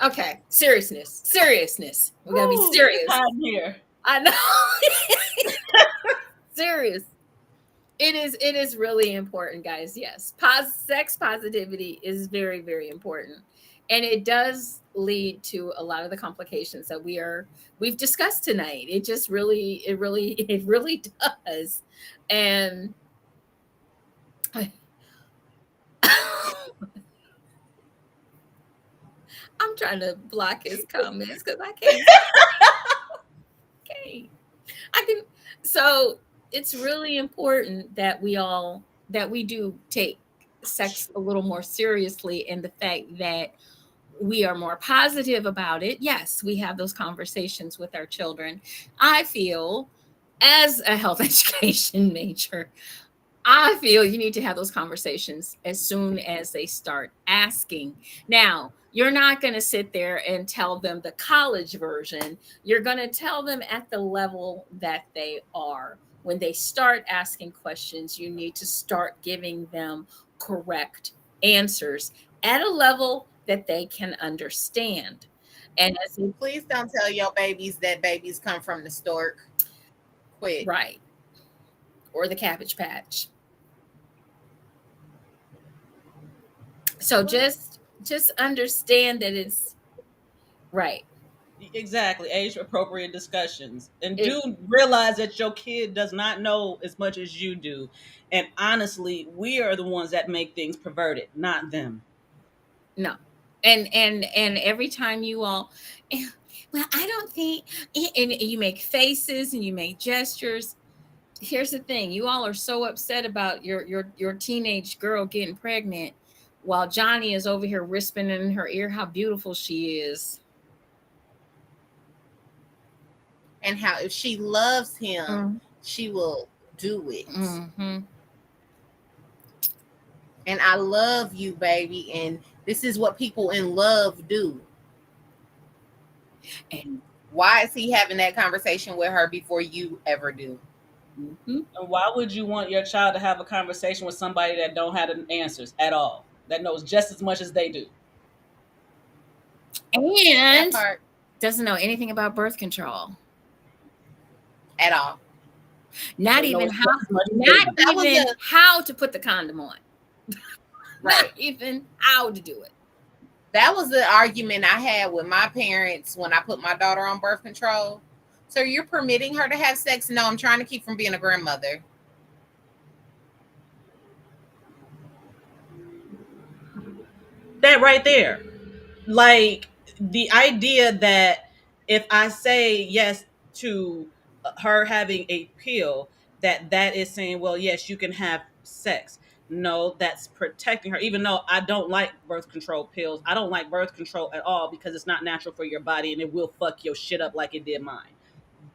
okay, seriousness. We gotta be serious. It's hot in here. I know. Serious. It is really important, guys. Yes. Sex positivity is very, very important. And it does lead to a lot of the complications that we've discussed tonight. It just really, it really does. And I'm trying to block his comments because I can't. Okay. I can. So it's really important that we do take sex a little more seriously, and the fact that we are more positive about it. Yes, we have those conversations with our children. I feel, as a health education major, I feel you need to have those conversations as soon as they start asking. Now, you're not going to sit there and tell them the college version. You're going to tell them at the level that they are. When they start asking questions, you need to start giving them correct answers at a level that they can understand. And as Please don't tell your babies that babies come from the stork. Quit. right, or the Cabbage Patch. So just understand that it's right. Exactly. Age appropriate discussions. And It, do realize that your kid does not know as much as you do. And honestly, we are the ones that make things perverted, not them. no. And every time you all well, I don't think, and you make faces and you make gestures. Here's the thing. You all are so upset about your teenage girl getting pregnant, while Johnny is over here whispering in her ear how beautiful she is. And how if she loves him, she will do it. Mm-hmm. And I love you, baby. And this is what people in love do. And why is he having that conversation with her before you ever do? mm-hmm. And why would you want your child to have a conversation with somebody that don't have the answers at all, that knows just as much as they do? And doesn't know anything about birth control at all. Not even how to put the condom on. Right. Not even how to do it. That was the argument I had with my parents when I put my daughter on birth control. So you're permitting her to have sex? No, I'm trying to keep from being a grandmother. That right there. Like the idea that if I say yes to her having a pill, that is saying, well, yes, you can have sex. no, that's protecting her. Even though I don't like birth control pills, I don't like birth control at all because it's not natural for your body and it will fuck your shit up like it did mine.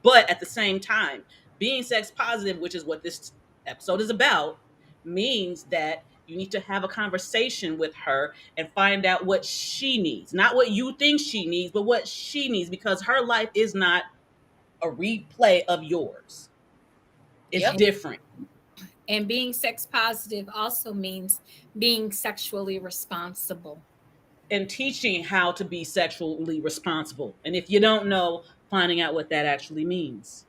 But at the same time, being sex positive, which is what this episode is about, means that you need to have a conversation with her and find out what she needs. Not what you think she needs, but what she needs, because her life is not a replay of yours. It's Yep. different. And being sex positive also means being sexually responsible. And teaching how to be sexually responsible. And if you don't know, finding out what that actually means.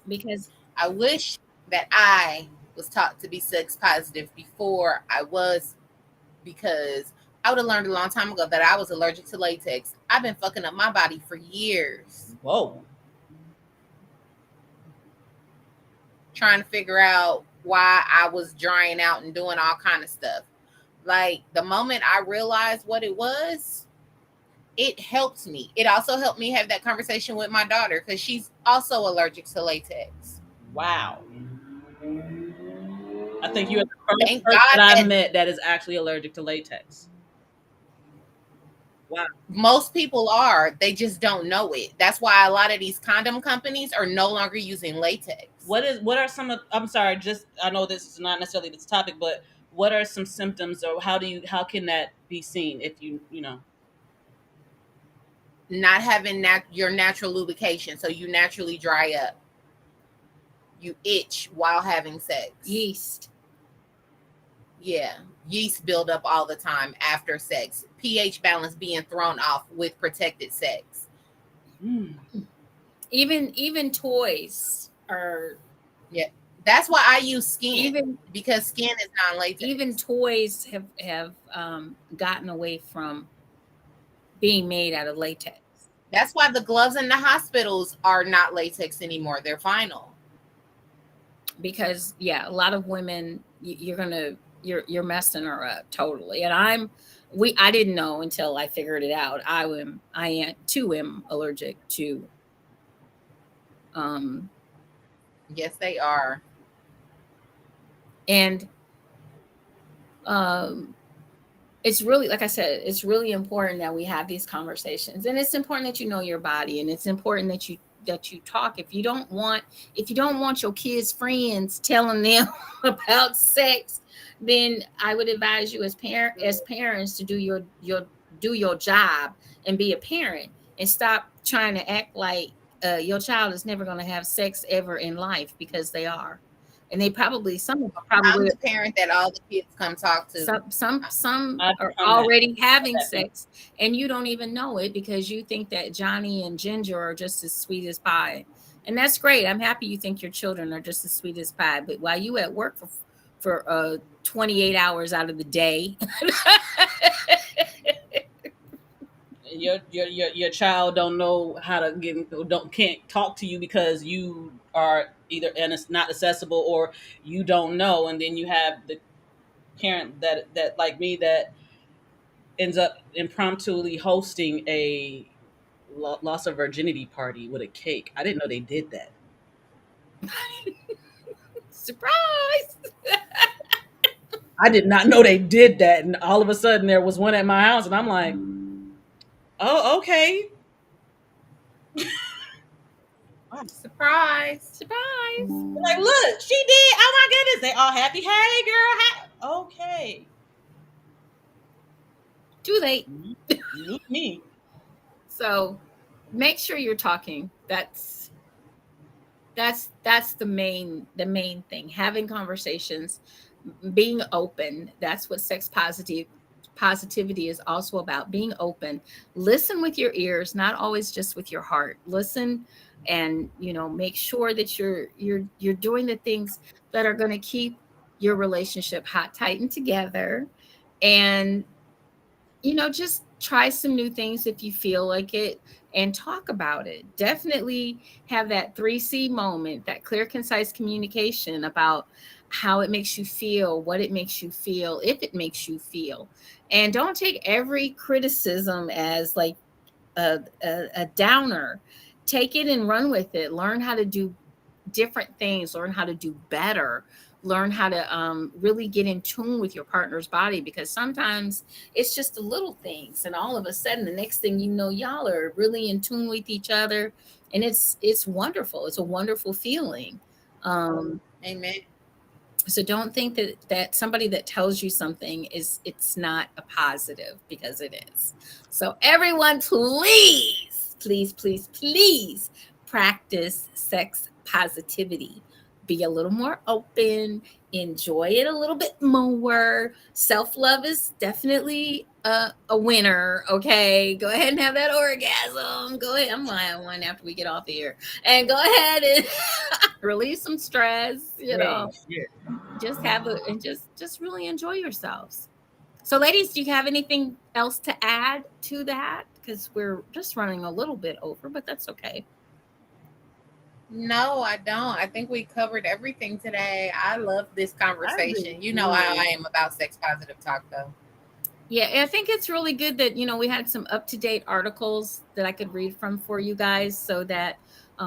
Because I wish that I was taught to be sex positive before I was, because I would have learned a long time ago that I was allergic to latex. I've been fucking up my body for years Whoa. trying to figure out why I was drying out and doing all kind of stuff. Like, the moment I realized what it was, it helped me. It also helped me have that conversation with my daughter because she's also allergic to latex. Wow. I think you're the first Thank person God that I've that met that is actually allergic to latex. Wow. most people are. They just don't know it. That's why a lot of these condom companies are no longer using latex. What are some of, I'm sorry, just, I know this is not necessarily this topic, but what are some symptoms, or how can that be seen if you know? Not having your natural lubrication, so you naturally dry up. You itch while having sex. yeast. Yeah, yeast build up all the time after sex. pH balance being thrown off with protected sex. Even toys are Yeah, that's why I use skin, even because skin is non-latex. even toys have gotten away from being made out of latex. That's why the gloves in the hospitals are not latex anymore. They're vinyl. Because a lot of women, you're messing her up totally. And I didn't know until I figured it out. I am allergic to Yes, they are. and it's really, like I said, it's really important that we have these conversations, and it's important that you know your body, and it's important that you talk. If you don't want your kids' friends telling them about sex, then I would advise you as parents to do your job and be a parent, and stop trying to act like your child is never going to have sex ever in life, because they are. And some of them I'm probably, the parent that all the kids come talk to. some I've are become already having that. sex, and you don't even know it, because you think that Johnny and Ginger are just as sweet as pie. And that's great. I'm happy you think your children are just as sweet as pie. But while you at work for 28 hours out of the day, Your child don't know how to can't talk to you because you are either not accessible, or you don't know, and then you have the parent that like me, that ends up impromptu hosting a loss of virginity party with a cake. I didn't know they did that. surprise. I did not know they did that, and all of a sudden there was one at my house, and I'm like, oh, okay. Surprise. Surprise. Like, look, she did. Oh my goodness, they all happy. Hey, girl. Okay. Too late. Me. So make sure you're talking. That's the main thing. Having conversations, being open. That's what positivity is also about. Being open. Listen with your ears, not always just with your heart. Listen, and make sure that you're doing the things that are going to keep your relationship hot, tight, and together. And just try some new things if you feel like it, and talk about it. Definitely have that 3C moment, that clear, concise communication about how it makes you feel, what it makes you feel, if it makes you feel. And don't take every criticism as like a downer. Take it and run with it. Learn how to do different things, learn how to do better learn how to really get in tune with your partner's body, because sometimes it's just the little things, and all of a sudden the next thing you know, y'all are really in tune with each other, and it's wonderful. It's a wonderful feeling. Amen. So don't think that somebody that tells you something is, it's not a positive, because it is. So everyone, please, please, please, please practice sex positivity. Be a little more open, enjoy it a little bit more. Self-love is definitely a winner. Okay, go ahead and have that orgasm. Go ahead, I'm gonna have one after we get off here, and go ahead and release some stress, Hey, shit. just have a, and just really enjoy yourselves. So ladies, do you have anything else to add to that, because we're just running a little bit over, but that's okay. No, I don't. I think we covered everything today. I love this I conversation. agree. You know how I am about sex positive talk, though. Yeah, I think it's really good that, we had some up-to-date articles that I could read from for you guys, so that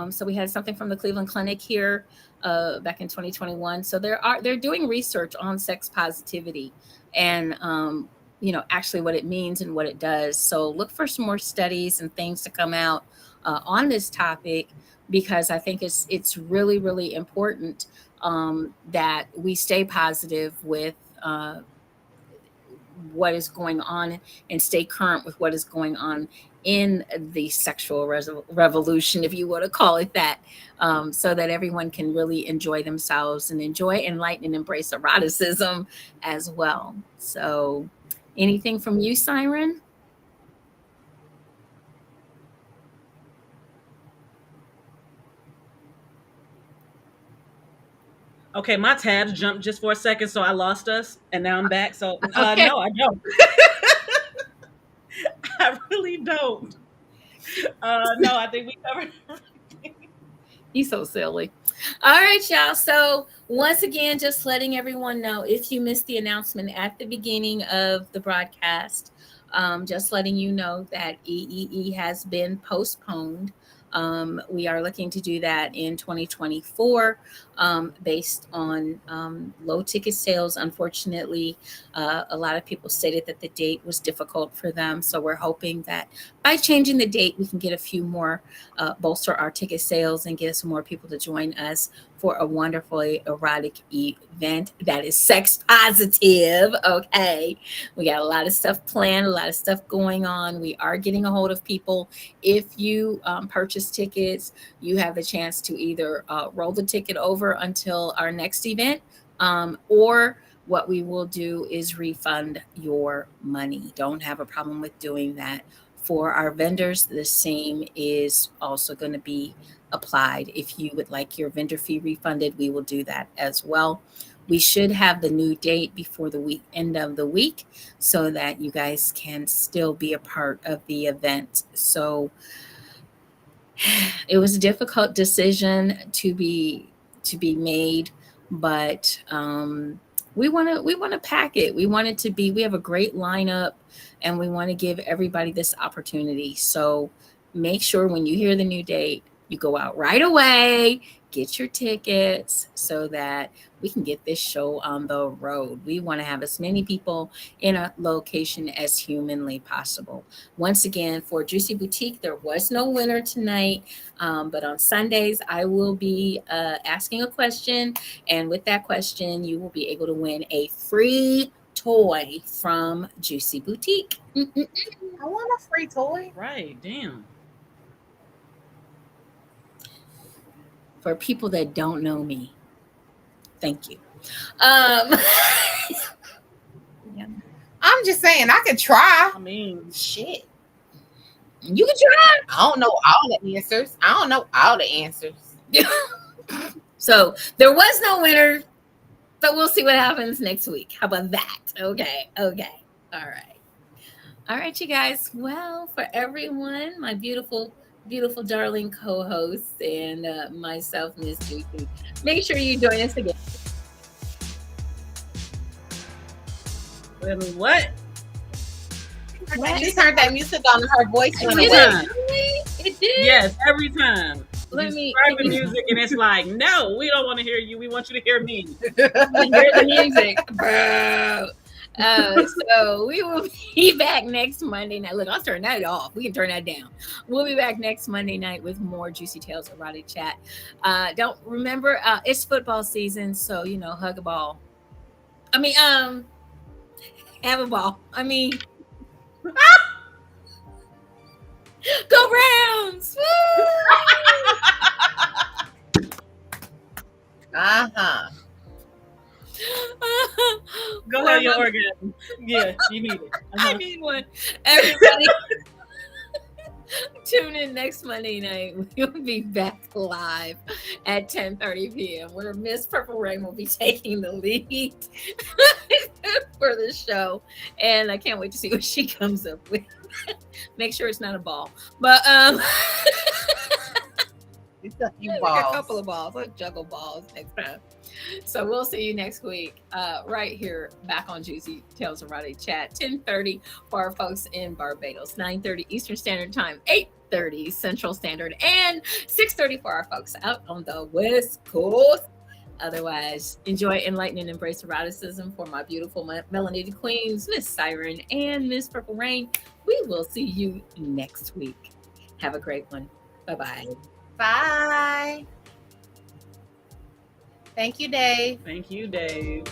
so we had something from the Cleveland Clinic here back in 2021. So they're doing research on sex positivity, and actually what it means and what it does. So look for some more studies and things to come out on this topic, because I think it's really, really important that we stay positive with what is going on, and stay current with what is going on in the sexual revolution, if you want to call it that, so that everyone can really enjoy themselves and enjoy, enlighten, and embrace eroticism as well. So, anything from you, Siren? Okay, my tabs jumped just for a second, so I lost us, and now I'm back. So, Okay, no, I don't. I really don't. No, I think we covered everything. he's so silly. All right, y'all. So, once again, just letting everyone know, if you missed the announcement at the beginning of the broadcast, just letting you know that EEE has been postponed. We are looking to do that in 2024, based on low ticket sales. Unfortunately, a lot of people stated that the date was difficult for them. So we're hoping that by changing the date, we can get a few more, bolster our ticket sales, and get some more people to join us for a wonderfully erotic event that is sex positive. Okay. We got a lot of stuff planned, a lot of stuff going on. We are getting a hold of people. If you purchase tickets, you have the chance to either roll the ticket over until our next event, or what we will do is refund your money. Don't have a problem with doing that. For our vendors, the same is also going to be applied. If you would like your vendor fee refunded, we will do that as well. We should have the new date before the end of the week, so that you guys can still be a part of the event. So it was a difficult decision to be made, but we want to pack it. We have a great lineup, and we want to give everybody this opportunity. So make sure when you hear the new date, you go out right away, get your tickets, so that we can get this show on the road. We want to have as many people in a location as humanly possible. Once again, for JewCee Boutique, there was no winner tonight, but on Sundays, I will be asking a question, and with that question, you will be able to win a free toy from JewCee Boutique. I want a free toy. Right, damn. For people that don't know me, thank you. Um, yeah. I'm just saying, I could try. I mean, Shit. You can try. I don't know all the answers. I don't know all the answers. So there was no winner, but we'll see what happens next week. How about that? Okay. All right, you guys. Well, for everyone, my beautiful, beautiful, darling co-hosts, and myself, Miss JewCee, make sure you join us again. I mean, what? She turned that music on, and her voice went Every away. time. It did. Yes, every time. let me Start the music and it's like, no, we don't want to hear you. We want you to hear me. hear the music. Bro. So we will be back next Monday night. Look, I'll turn that off. We can turn that down. We'll be back next Monday night with more Juicy Tales Erotic Chat. Don't remember, it's football season, so hug a ball. I mean, have a ball. I mean, go Browns! Uh-huh. Go have your orgasm. Yeah, you need it. I need one. Everybody, tune in next Monday night. We'll be back live at 10:30 p.m. where Miss Purple Rain will be taking the lead for the show. And I can't wait to see what she comes up with. Make sure it's not a ball. But It's a few like balls. a couple of balls. Let's juggle balls next time. So we'll see you next week, right here back on Juicy Tales Erotic Chat, 10:30 for our folks in Barbados, 9:30 Eastern Standard Time, 8:30 Central Standard, and 6:30 for our folks out on the West Coast. Otherwise, enjoy, enlighten, and embrace eroticism for my beautiful melanated queens, Miss Siren and Miss Purple Rain. We will see you next week. Have a great one. Bye-bye. Bye. Thank you, Dave. Thank you, Dave.